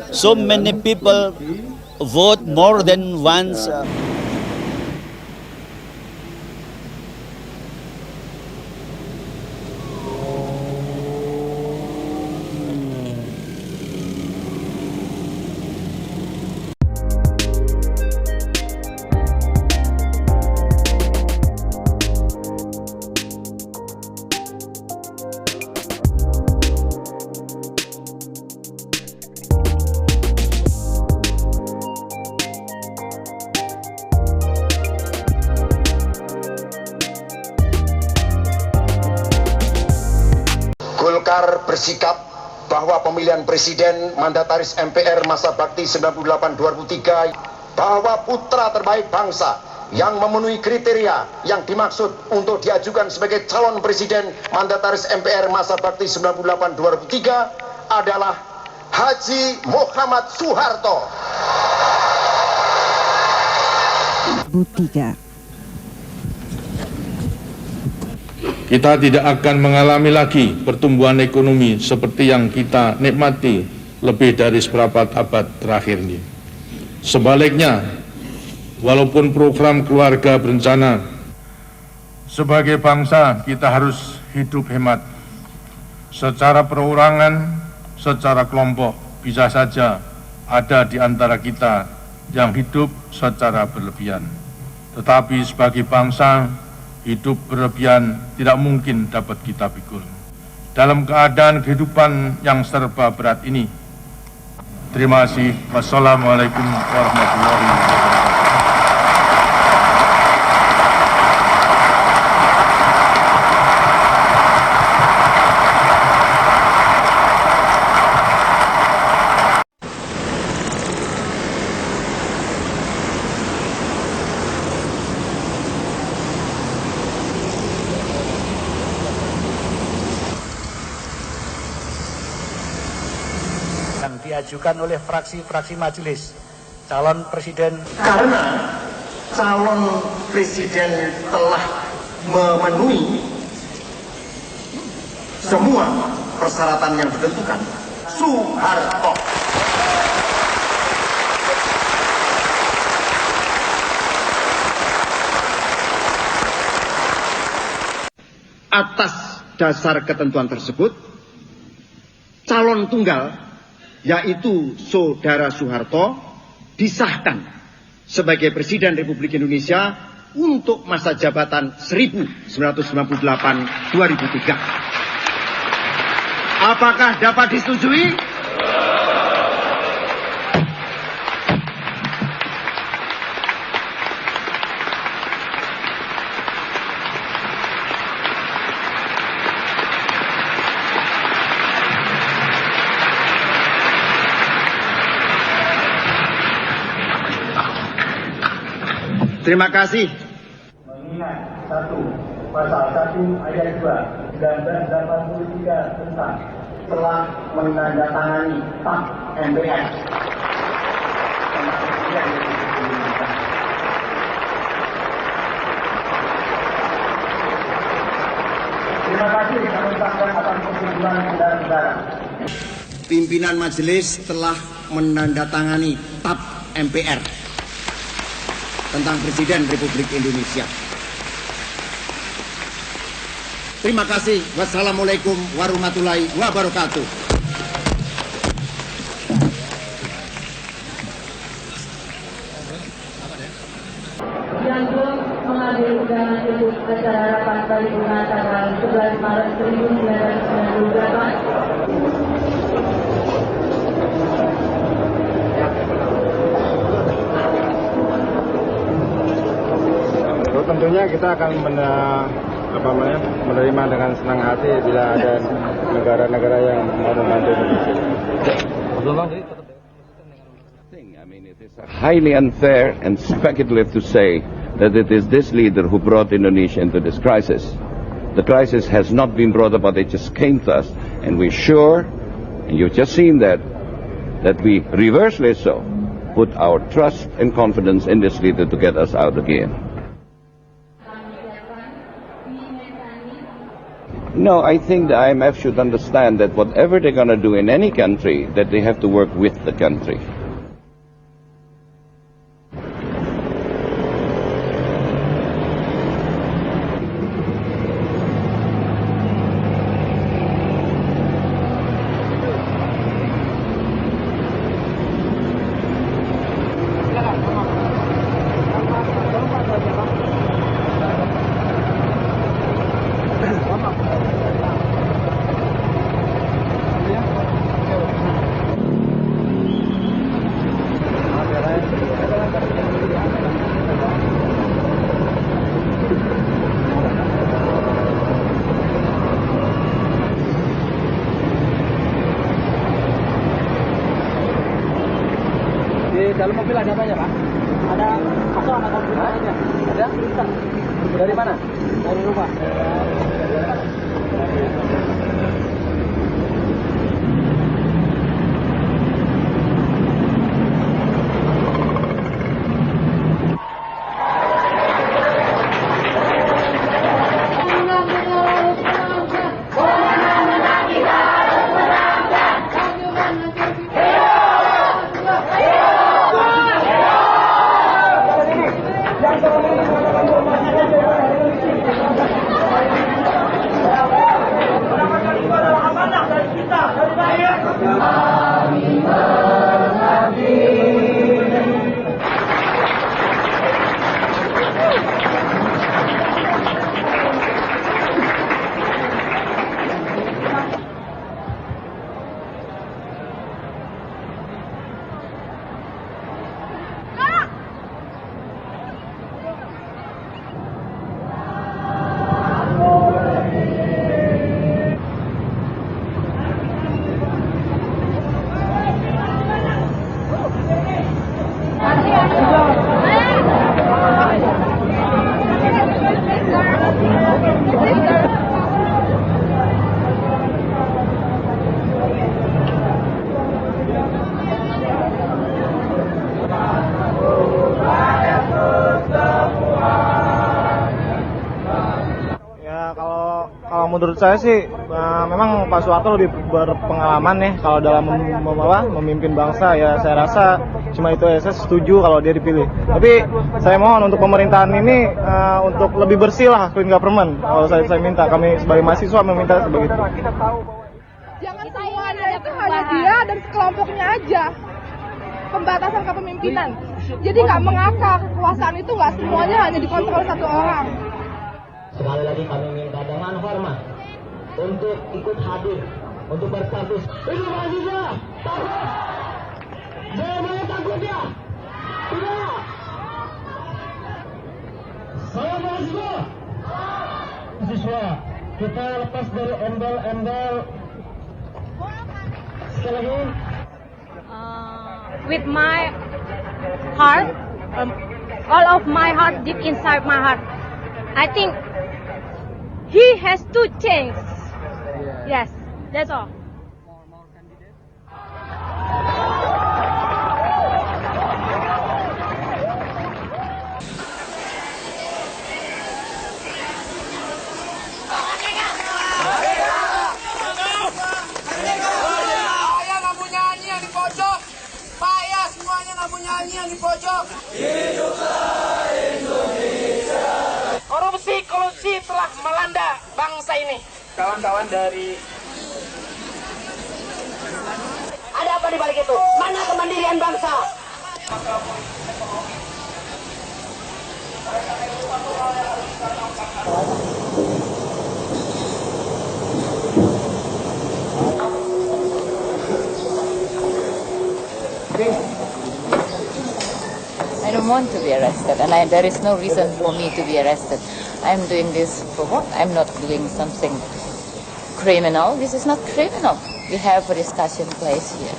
So many people vote more than once. Golkar bersikap bahwa pemilihan presiden mandataris MPR masa bakti 98-2003 bahwa putra terbaik bangsa yang memenuhi kriteria yang dimaksud untuk diajukan sebagai calon presiden mandataris MPR masa bakti 98-2003 adalah Haji Muhammad Soeharto. Kita tidak akan mengalami lagi pertumbuhan ekonomi seperti yang kita nikmati lebih dari seperempat abad terakhir ini. Sebaliknya, walaupun program keluarga berencana, sebagai bangsa kita harus hidup hemat. Secara perorangan, secara kelompok, bisa saja ada di antara kita yang hidup secara berlebihan. Tetapi sebagai bangsa, hidup berlebihan tidak mungkin dapat kita pikul. Dalam keadaan kehidupan yang serba berat ini, terima kasih. Wassalamualaikum warahmatullahi wabarakatuh. Diajukan oleh fraksi-fraksi majelis calon presiden. Karena calon presiden telah memenuhi semua persyaratan yang ditentukan. Soeharto. Atas dasar ketentuan tersebut, calon tunggal yaitu Saudara Soeharto disahkan sebagai Presiden Republik Indonesia untuk masa jabatan 1998-2003. Apakah dapat disetujui? Terima kasih. Mengingat 1 Pasal 1 ayat 2 1983 tentang telah menandatangani TAP MPR. Terima kasih kami ucapkan atas persetujuan saudara-saudara. Pimpinan majelis telah menandatangani TAP MPR tentang Presiden Republik Indonesia. Terima kasih. Wassalamualaikum warahmatullahi wabarakatuh. Yang belum menghadiri undangan ikut acara rapat paripurna tanggal 11 Maret 1998. Tentunya kita akan menerima dengan senang hati bila ada negara-negara yang mau membantu Indonesia. It is highly unfair and speculative to say that it is this leader who brought Indonesia into this crisis. The crisis has not been brought about, it just came to us, and we're sure, and you've just seen that we reversely so put our trust and confidence in this leader to get us out again. No, I think the IMF should understand that whatever they're going to do in any country, that they have to work with the country. Dalam mobil ada apa ya, Pak? Ada kosong atau aja? Ada? Dari mana? Dari rumah. Menurut saya sih memang Pak Soeharto lebih berpengalaman nih kalau dalam memimpin bangsa. Ya saya rasa cuma itu ya, saya setuju kalau dia dipilih. Tapi saya mohon untuk pemerintahan ini untuk lebih bersih lah, clean government. Kalau saya minta, kami sebagai mahasiswa meminta sebagai itu. Jangan semuanya itu hanya dia dan sekelompoknya aja. Pembatasan kepemimpinan. Jadi nggak mengakar, kekuasaan itu nggak semuanya hanya dikontrol satu orang. Sekali lagi kami minta dengan hormat untuk ikut hadir, untuk berstatus. Ini mahasiswa, takut? Saya takut ya? Tidak. Saya mahasiswa. Mahasiswa, kita lepas dari embel-embel. Sekali lagi. With my heart, all of my heart, deep inside my heart. I think he has to change. Yes, that's all. Korupsi telah melanda bangsa ini. Kawan-kawan dari... Ada apa di balik itu? Mana kemandirian bangsa? I don't want to be arrested, and there is no reason for me to be arrested. I'm doing this for what? I'm not doing something criminal. This is not criminal. We have a discussion place here.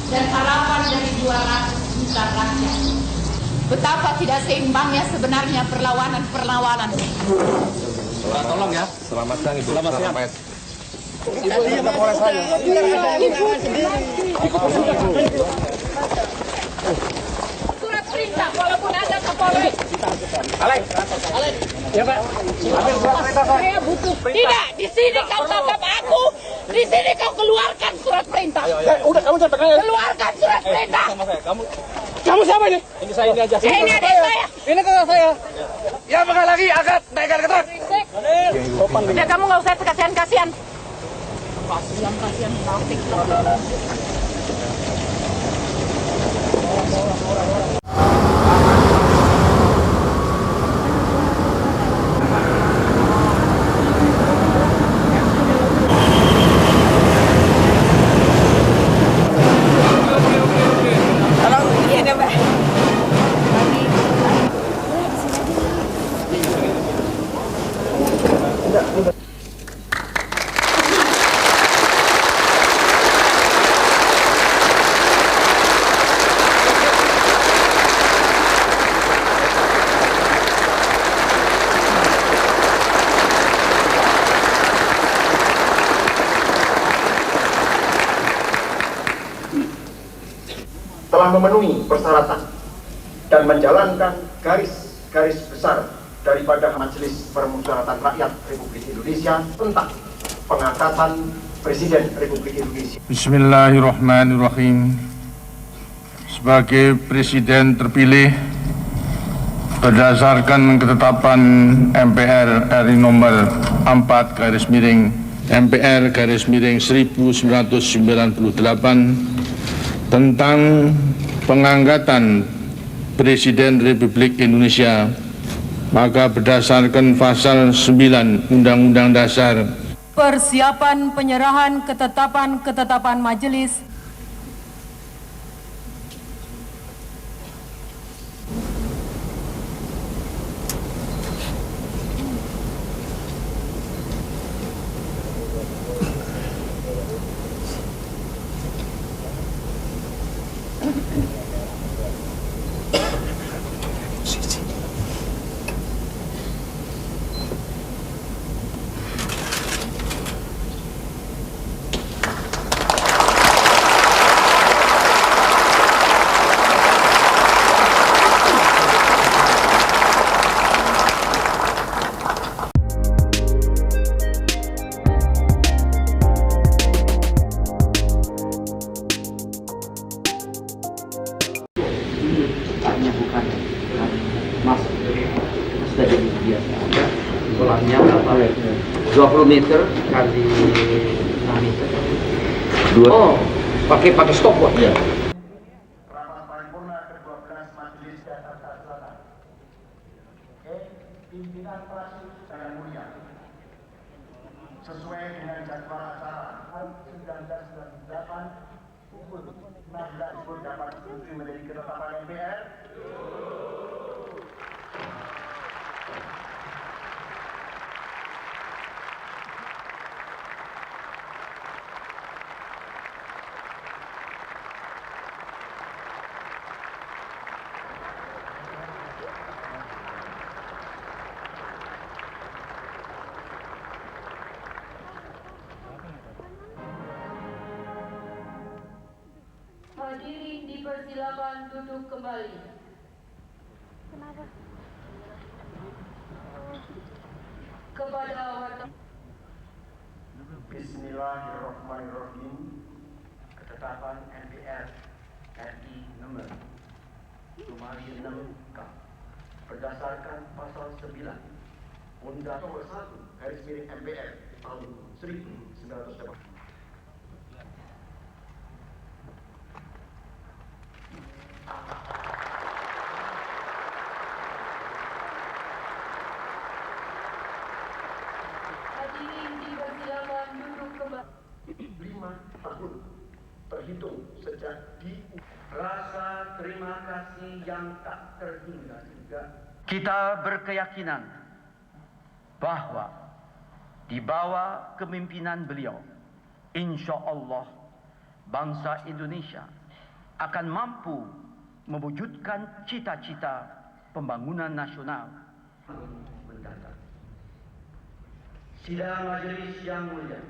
Dan harapan dari 200 juta rakyat. Betapa tidak seimbangnya sebenarnya perlawanan. Tolong ya. Selamat siang Ibu. Selamat siang. Ibu diam aja. Surat perintah walaupun ada Kapolres. Alex. Ya Pak. Ambil surat perintah Pak. Saya butuh. Tidak, di sini kau tangkap aku. Di sini kau keluarkan surat perintah. Udah kamu cepat aja. Keluarkan surat perintah. Sama saya. Kamu siapa ini? Ini saya ini aja. Ini adik saya. Ini kakak saya. Ya bakal lagi angkat naikkan ketat. Udah kamu nggak usah kasihan. Kasihan plastik. telah memenuhi persyaratan dan menjalankan garis-garis besar daripada Majelis Permusyawaratan Rakyat Republik Indonesia tentang pengangkatan Presiden Republik Indonesia. Bismillahirrahmanirrahim. Sebagai Presiden terpilih berdasarkan ketetapan MPR RI nomor 4/MPR/1998 tentang pengangkatan Presiden Republik Indonesia, maka berdasarkan pasal 9 Undang-Undang Dasar Persiapan penyerahan ketetapan majelis. Dari biasa ada kolamnya berapa? 20 meter kali 6 meter. Oh, pakai stopwatch. Iya. Rapat paripurna ke-12 Majelis Jakarta Selatan. Pimpinan fraksi yang mulia. Sesuai dengan jadwal acara 1998 pukul 16 dapat disetujui menjadi ketetapan MPR. dipersilakan duduk kembali. Kenapa? Kepada wartawan. Bismillahirrahmanirrahim. Ketetapan MPR RI nomor 56K berdasarkan pasal 9 Undang nomor 1/MPR tahun 1980. Hadirin dipersilakan duduk kembali. 5 tahun terhitung sejak rasa terima kasih yang tak terhingga juga. Kita berkeyakinan bahwa di bawah kepemimpinan beliau, insya Allah bangsa Indonesia akan mampu mewujudkan cita-cita pembangunan nasional mendatang. Sidang majelis yang mulia.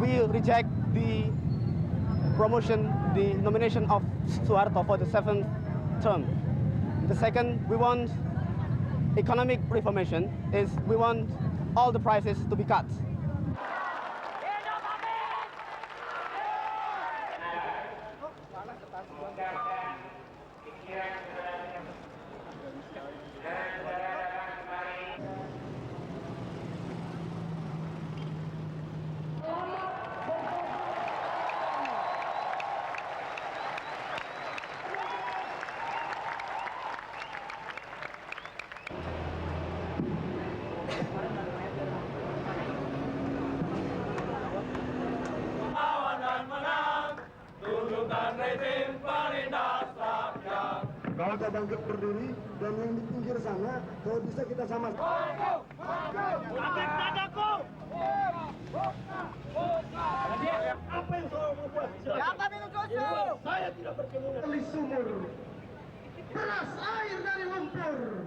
We reject the nomination of Suharto for the 7th term. The second, we want economic reformation. We want all the prices to be cut. Kalau kita bangkit berdiri dan yang di pinggir sana, kalau bisa kita sama. Apa yang saya mau buat? Siapa minum susu? Saya tidak berkenan. Dari sumur, beras air dari lumpur.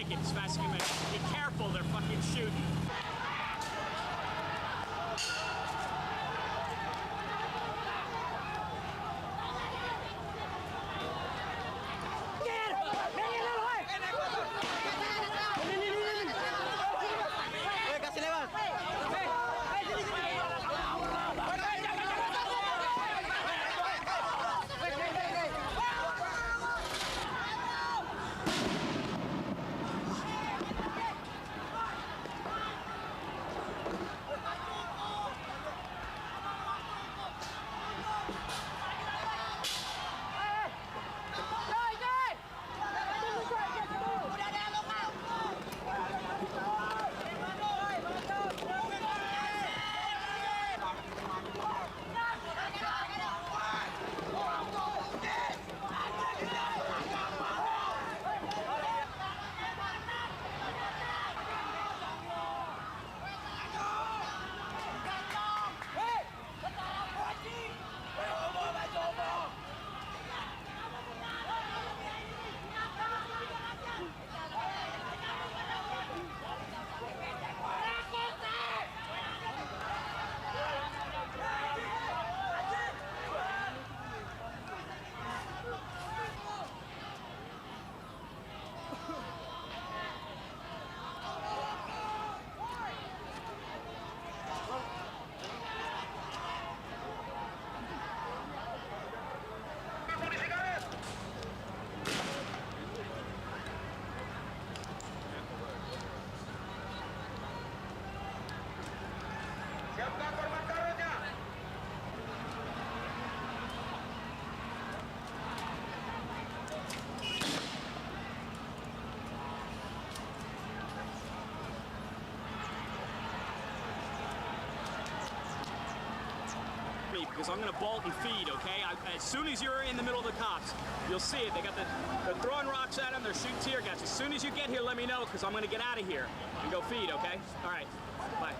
make it as fast as you can make it. Be careful, they're fucking shooting. Kasih lewat. Because I'm going to bolt and feed, okay? As soon as you're in the middle of the cops, you'll see it. They're throwing rocks at them, they're shooting tear gas. As soon as you get here, let me know, because I'm going to get out of here and go feed, okay? All right, bye.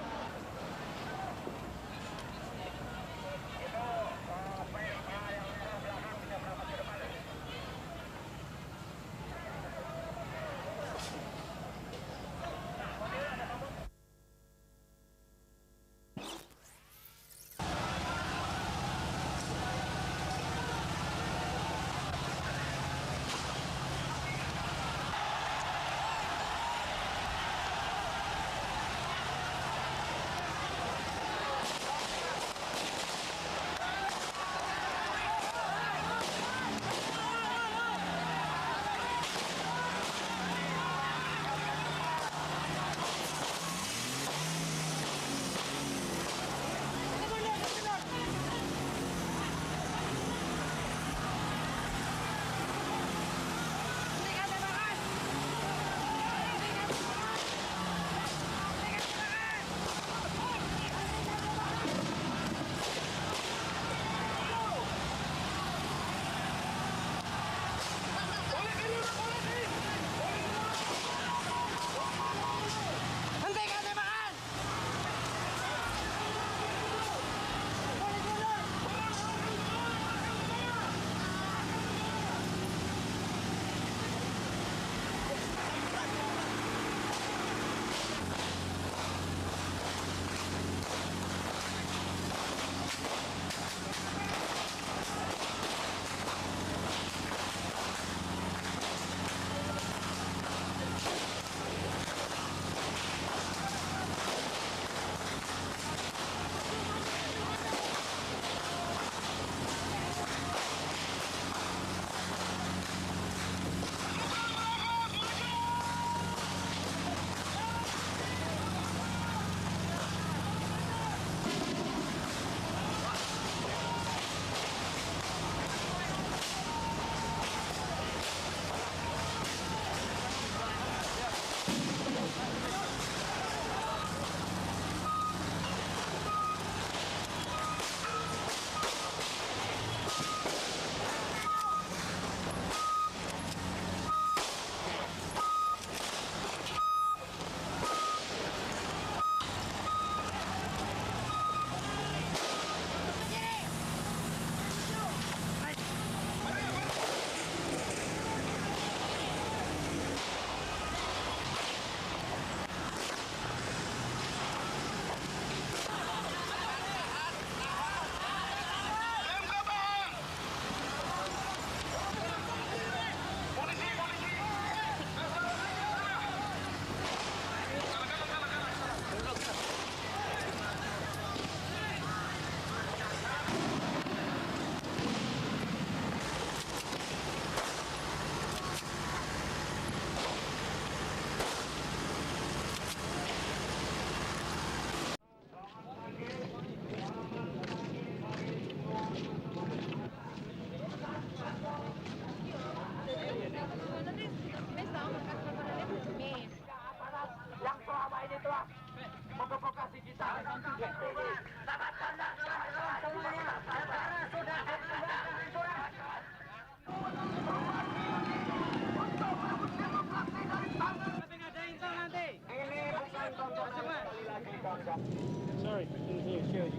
Sorry, didn't hear you.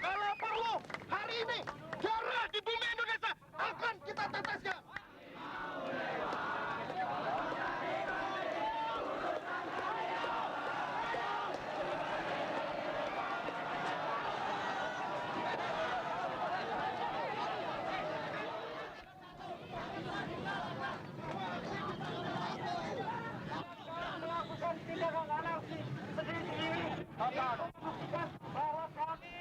Kalau perlu, hari ini darah di bumi Indonesia akan kita teteskan. Melakukan tindakan anarkis sendiri-sendiri akan membuktikan bahwa kami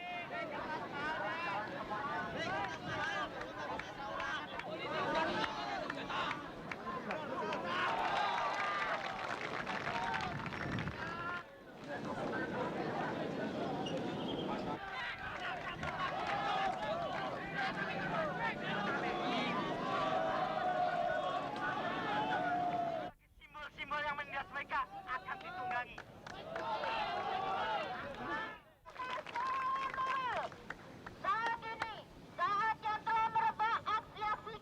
simbol-simbol yang menindas mereka akan ditunggangi. Saat ini, saat yang telah merebak aksi-aksi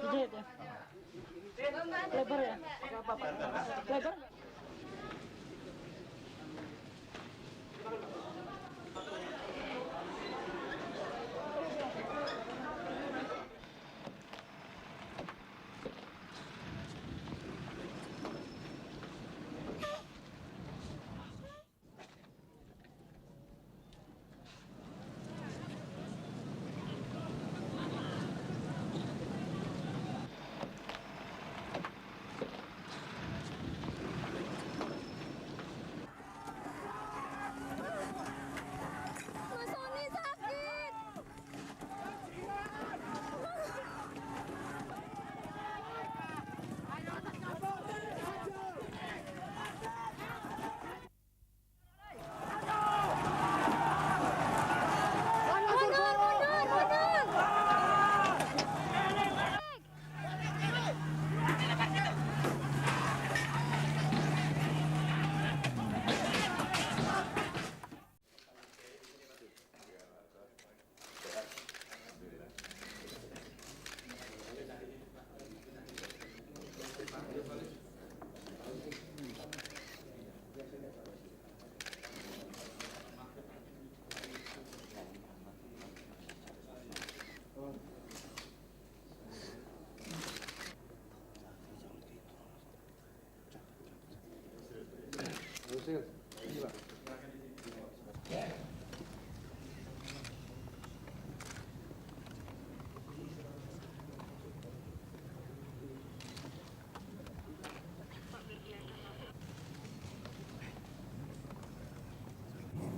Dijahit ya? Lebar ya? Lebar?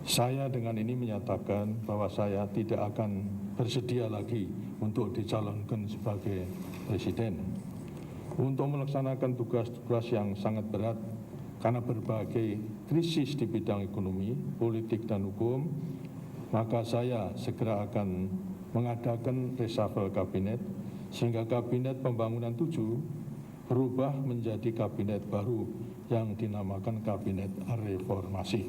Saya dengan ini menyatakan bahwa saya tidak akan bersedia lagi untuk dicalonkan sebagai presiden. Untuk melaksanakan tugas-tugas yang sangat berat karena berbagai krisis di bidang ekonomi, politik, dan hukum, maka saya segera akan mengadakan reshuffle kabinet sehingga kabinet pembangunan 7 berubah menjadi kabinet baru yang dinamakan kabinet reformasi.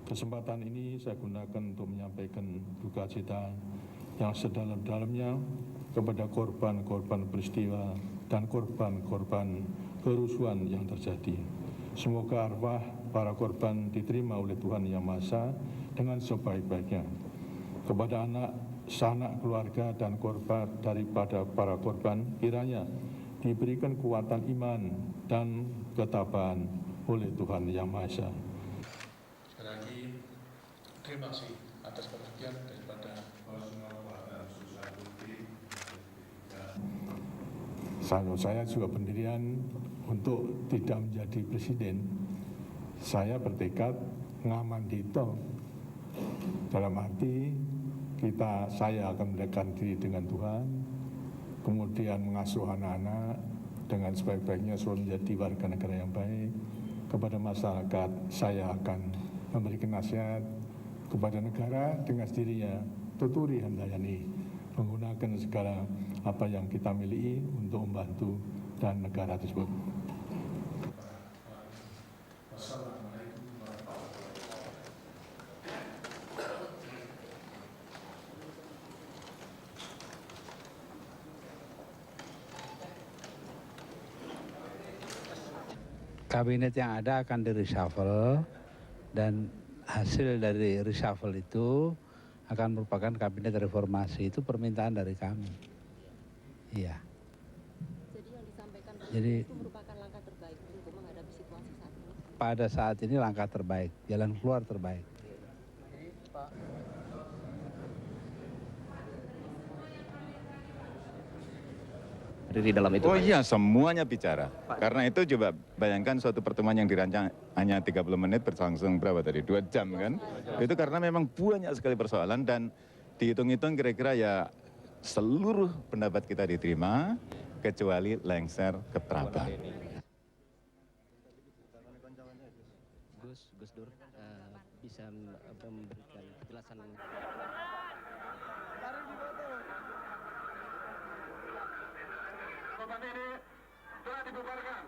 Kesempatan ini saya gunakan untuk menyampaikan duka cita yang sedalam-dalamnya kepada korban-korban peristiwa dan korban-korban kerusuhan yang terjadi. Semoga arwah para korban diterima oleh Tuhan Yang Maha Esa dengan sebaik-baiknya. Kepada anak, sanak keluarga dan korban daripada para korban, kiranya diberikan kekuatan iman dan ketabahan oleh Tuhan Yang Maha Esa. Sekali lagi, terima kasih atas perhatian daripada saya juga pendirian untuk tidak menjadi presiden. Saya bertekad ngaman dito, dalam arti saya akan mendekatkan diri dengan Tuhan, kemudian mengasuh anak-anak dengan sebaik-baiknya selalu menjadi warga negara yang baik. Kepada masyarakat saya akan memberikan nasihat, kepada negara dengan sendirinya tuturi handayani, menggunakan segala apa yang kita miliki untuk membantu dan negara tersebut. Kabinet yang ada akan di-reshuffle dan hasil dari reshuffle itu akan merupakan kabinet reformasi. Itu permintaan dari kami. Iya. Jadi yang disampaikan itu merupakan langkah terbaik untuk menghadapi situasi saat ini? Pada saat ini langkah terbaik, jalan keluar terbaik. Di dalam itu. Oh iya, semuanya bicara. Karena itu coba bayangkan suatu pertemuan yang dirancang hanya 30 menit berlangsung berapa tadi? 2 jam kan? Itu karena memang banyak sekali persoalan dan dihitung-hitung kira-kira ya seluruh pendapat kita diterima kecuali lengser ketrapan. Gus Dur bisa memberikan kejelasan. Korban ini telah dibubarkan.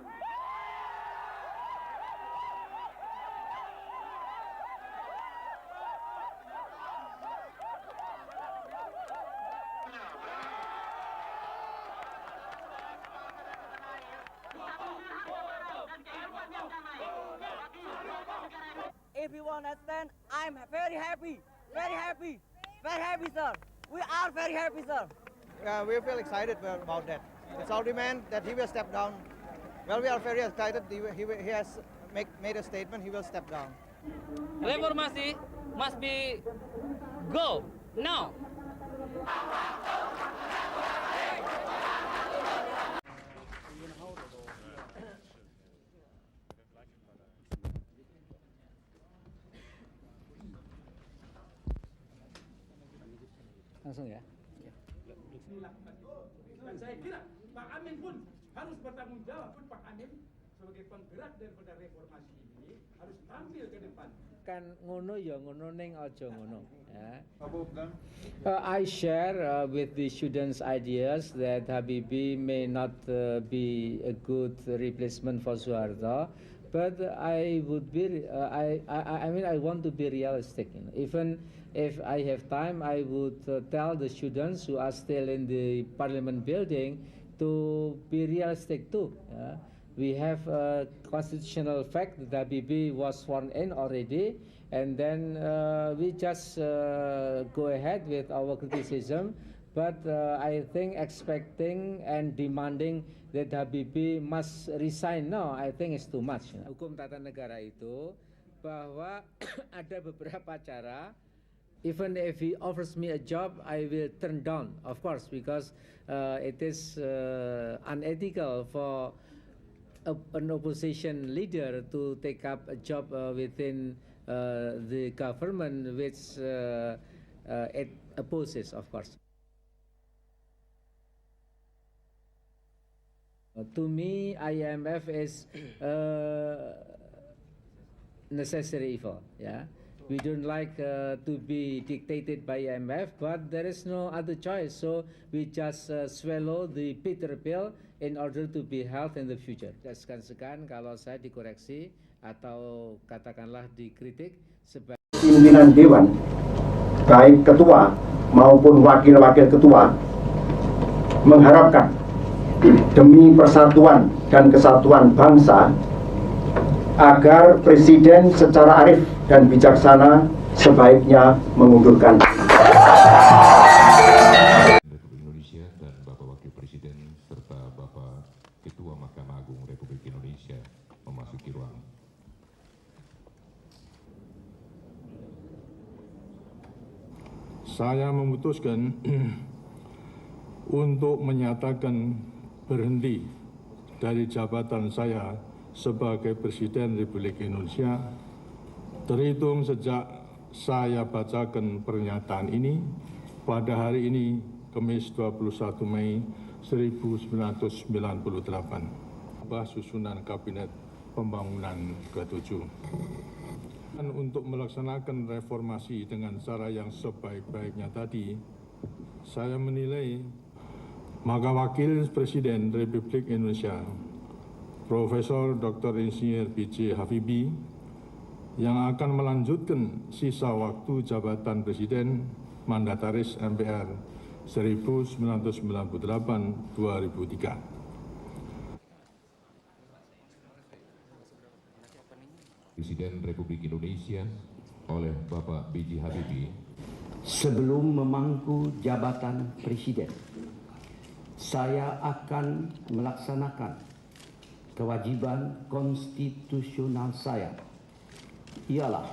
If you understand, I'm very happy, sir. We are very happy, sir. Yeah, we feel excited about that. It's our demand that he will step down. Well, we are very excited. He has made a statement. He will step down. Reformasi must be go now. Langsung ya. Dan saya kira Pak Amin pun harus bertanggung jawab pun Pak Amin sebagai penggerak daripada reformasi ini harus tampil ke depan. Kan ngono ya ngono ning aja ngono ya. I share with the students ideas that Habibie may not be a good replacement for Suharto, but I would be I mean I want to be realistic, you know. Even if I have time, I would tell the students who are still in the parliament building to be realistic too. Yeah? We have a constitutional fact that Habibie was sworn in already, and then we just go ahead with our criticism. But I think expecting and demanding that Habibie must resign now, I think is too much. Hukum tata negara itu bahwa ada beberapa cara. Even if he offers me a job, I will turn down, of course, because it is unethical for an opposition leader to take up a job within the government which it opposes, of course. To me, IMF is necessary evil, yeah. We don't like to be dictated by IMF, but there is no other choice. So we just swallow the bitter pill in order to be healthy in the future. Segan-segan kalau saya dikoreksi atau katakanlah dikritik sebagai pimpinan Dewan, baik ketua maupun wakil-wakil ketua, mengharapkan demi persatuan dan kesatuan bangsa, agar Presiden secara arif dan bijaksana sebaiknya mengundurkan. Republik Indonesia dan Bapak Wakil Presiden serta Bapak Ketua Mahkamah Agung Republik Indonesia memasuki ruang. Saya memutuskan untuk menyatakan berhenti dari jabatan saya sebagai Presiden Republik Indonesia terhitung sejak saya bacakan pernyataan ini pada hari ini, Kamis 21 Mei 1998, susunan Kabinet Pembangunan ke-7. Untuk melaksanakan reformasi dengan cara yang sebaik-baiknya tadi, saya menilai maka Wakil Presiden Republik Indonesia Profesor Dr. Insinyur B.J. Habibie yang akan melanjutkan sisa waktu jabatan Presiden Mandataris MPR 1998-2003. Presiden Republik Indonesia oleh Bapak B.J. Habibie. Sebelum memangku jabatan Presiden, saya akan melaksanakan kewajiban konstitusional saya, ialah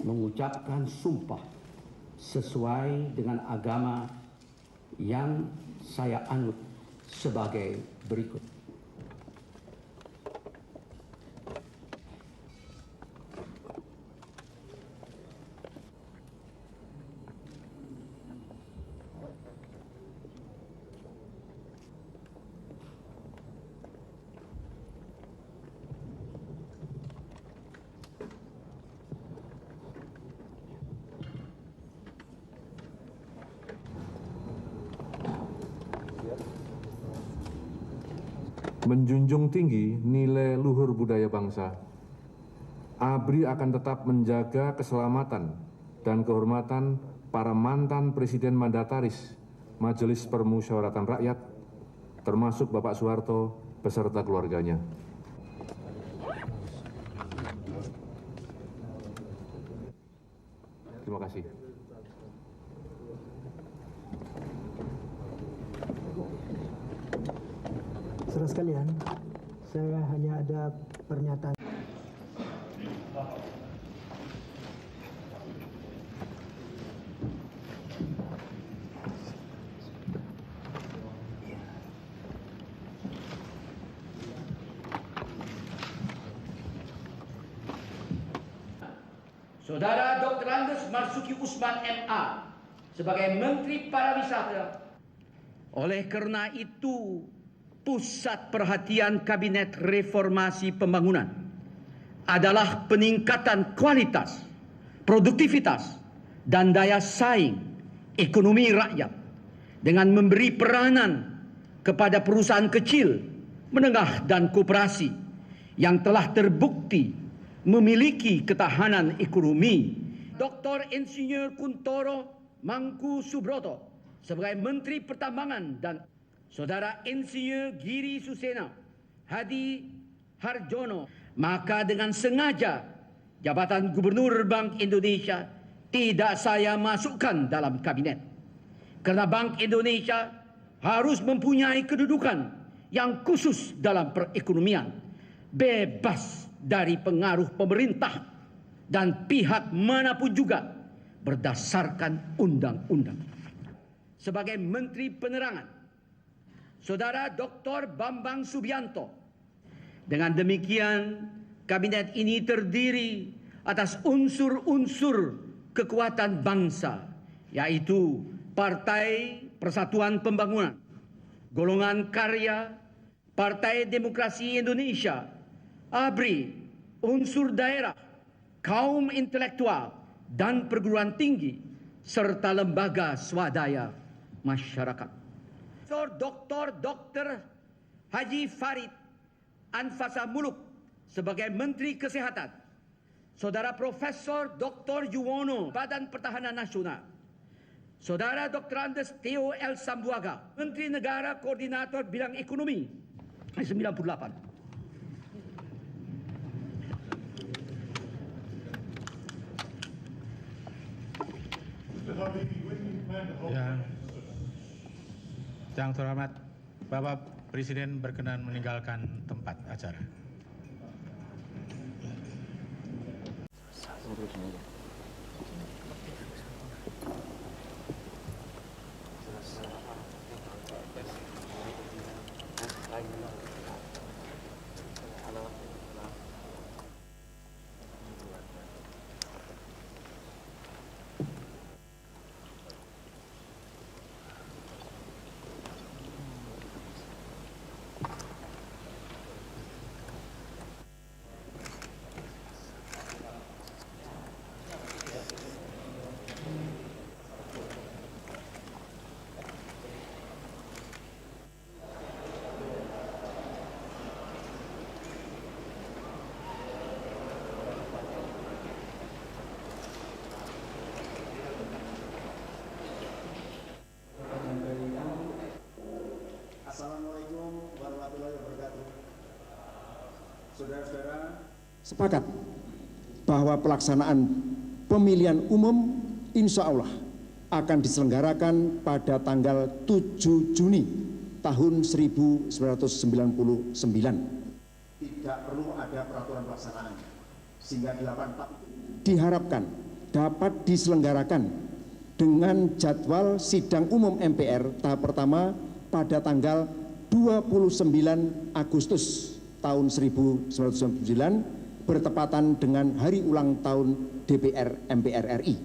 mengucapkan sumpah sesuai dengan agama yang saya anut sebagai berikut. Menjunjung tinggi nilai luhur budaya bangsa, ABRI akan tetap menjaga keselamatan dan kehormatan para mantan Presiden Mandataris Majelis Permusyawaratan Rakyat, termasuk Bapak Soeharto beserta keluarganya. Terima kasih. Saudara sekalian, saya hanya ada pernyataan. Saudara Dr. Andes Marsuki Usman MA sebagai Menteri Pariwisata. Oleh karena itu, pusat perhatian Kabinet Reformasi Pembangunan adalah peningkatan kualitas, produktivitas, dan daya saing ekonomi rakyat dengan memberi peranan kepada perusahaan kecil, menengah, dan koperasi yang telah terbukti memiliki ketahanan ekonomi. Dr. Insinyur Kuntoro Mangku Subroto sebagai Menteri Pertambangan dan Saudara Insinyur Giri Susena Hadi Harjono, maka dengan sengaja jabatan Gubernur Bank Indonesia tidak saya masukkan dalam kabinet. Karena Bank Indonesia harus mempunyai kedudukan yang khusus dalam perekonomian, bebas dari pengaruh pemerintah dan pihak manapun juga berdasarkan undang-undang. Sebagai Menteri Penerangan, Saudara Dr. Bambang Subianto. Dengan demikian, kabinet ini terdiri atas unsur-unsur kekuatan bangsa, yaitu Partai Persatuan Pembangunan, Golongan Karya, Partai Demokrasi Indonesia, ABRI, unsur daerah, kaum intelektual, dan perguruan tinggi, serta lembaga swadaya masyarakat. Dr. Haji Farid Anfasa Muluk sebagai Menteri Kesehatan. Saudara Profesor Dr. Yuwono, Badan Pertahanan Nasional. Saudara Dr. Andes Theo L. Sambuaga, Menteri Negara Koordinator Bidang Ekonomi 98. Yang terhormat, Bapak Presiden berkenan meninggalkan tempat acara. Assalamualaikum warahmatullahi wabarakatuh. Saudara-saudara, sepakat bahwa pelaksanaan pemilihan umum insya Allah akan diselenggarakan pada tanggal 7 Juni tahun 1999. tidak perlu ada peraturan pelaksanaan, sehingga Diharapkan dapat diselenggarakan dengan jadwal sidang umum MPR tahap pertama pada tanggal 29 Agustus tahun 1999 bertepatan dengan hari ulang tahun DPR MPR RI.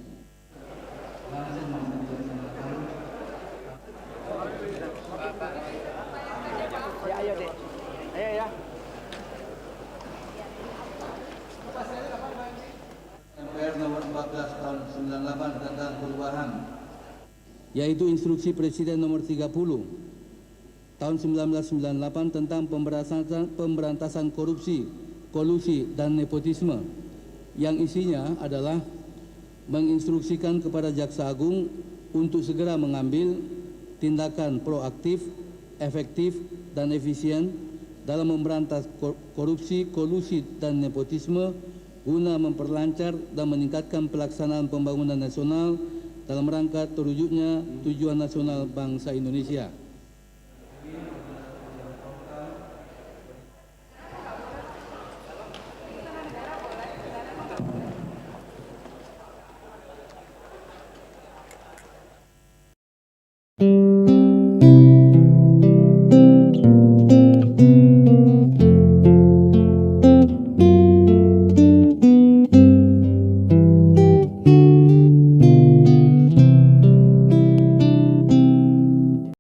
Ayo deh, ayo ya. MPR nomor 14 tahun 98 tentang perubahan, yaitu Instruksi Presiden nomor 30 tahun 1998 tentang pemberantasan korupsi, kolusi, dan nepotisme, yang isinya adalah menginstruksikan kepada Jaksa Agung untuk segera mengambil tindakan proaktif, efektif, dan efisien dalam memberantas korupsi, kolusi, dan nepotisme guna memperlancar dan meningkatkan pelaksanaan pembangunan nasional dalam rangka terwujudnya tujuan nasional bangsa Indonesia.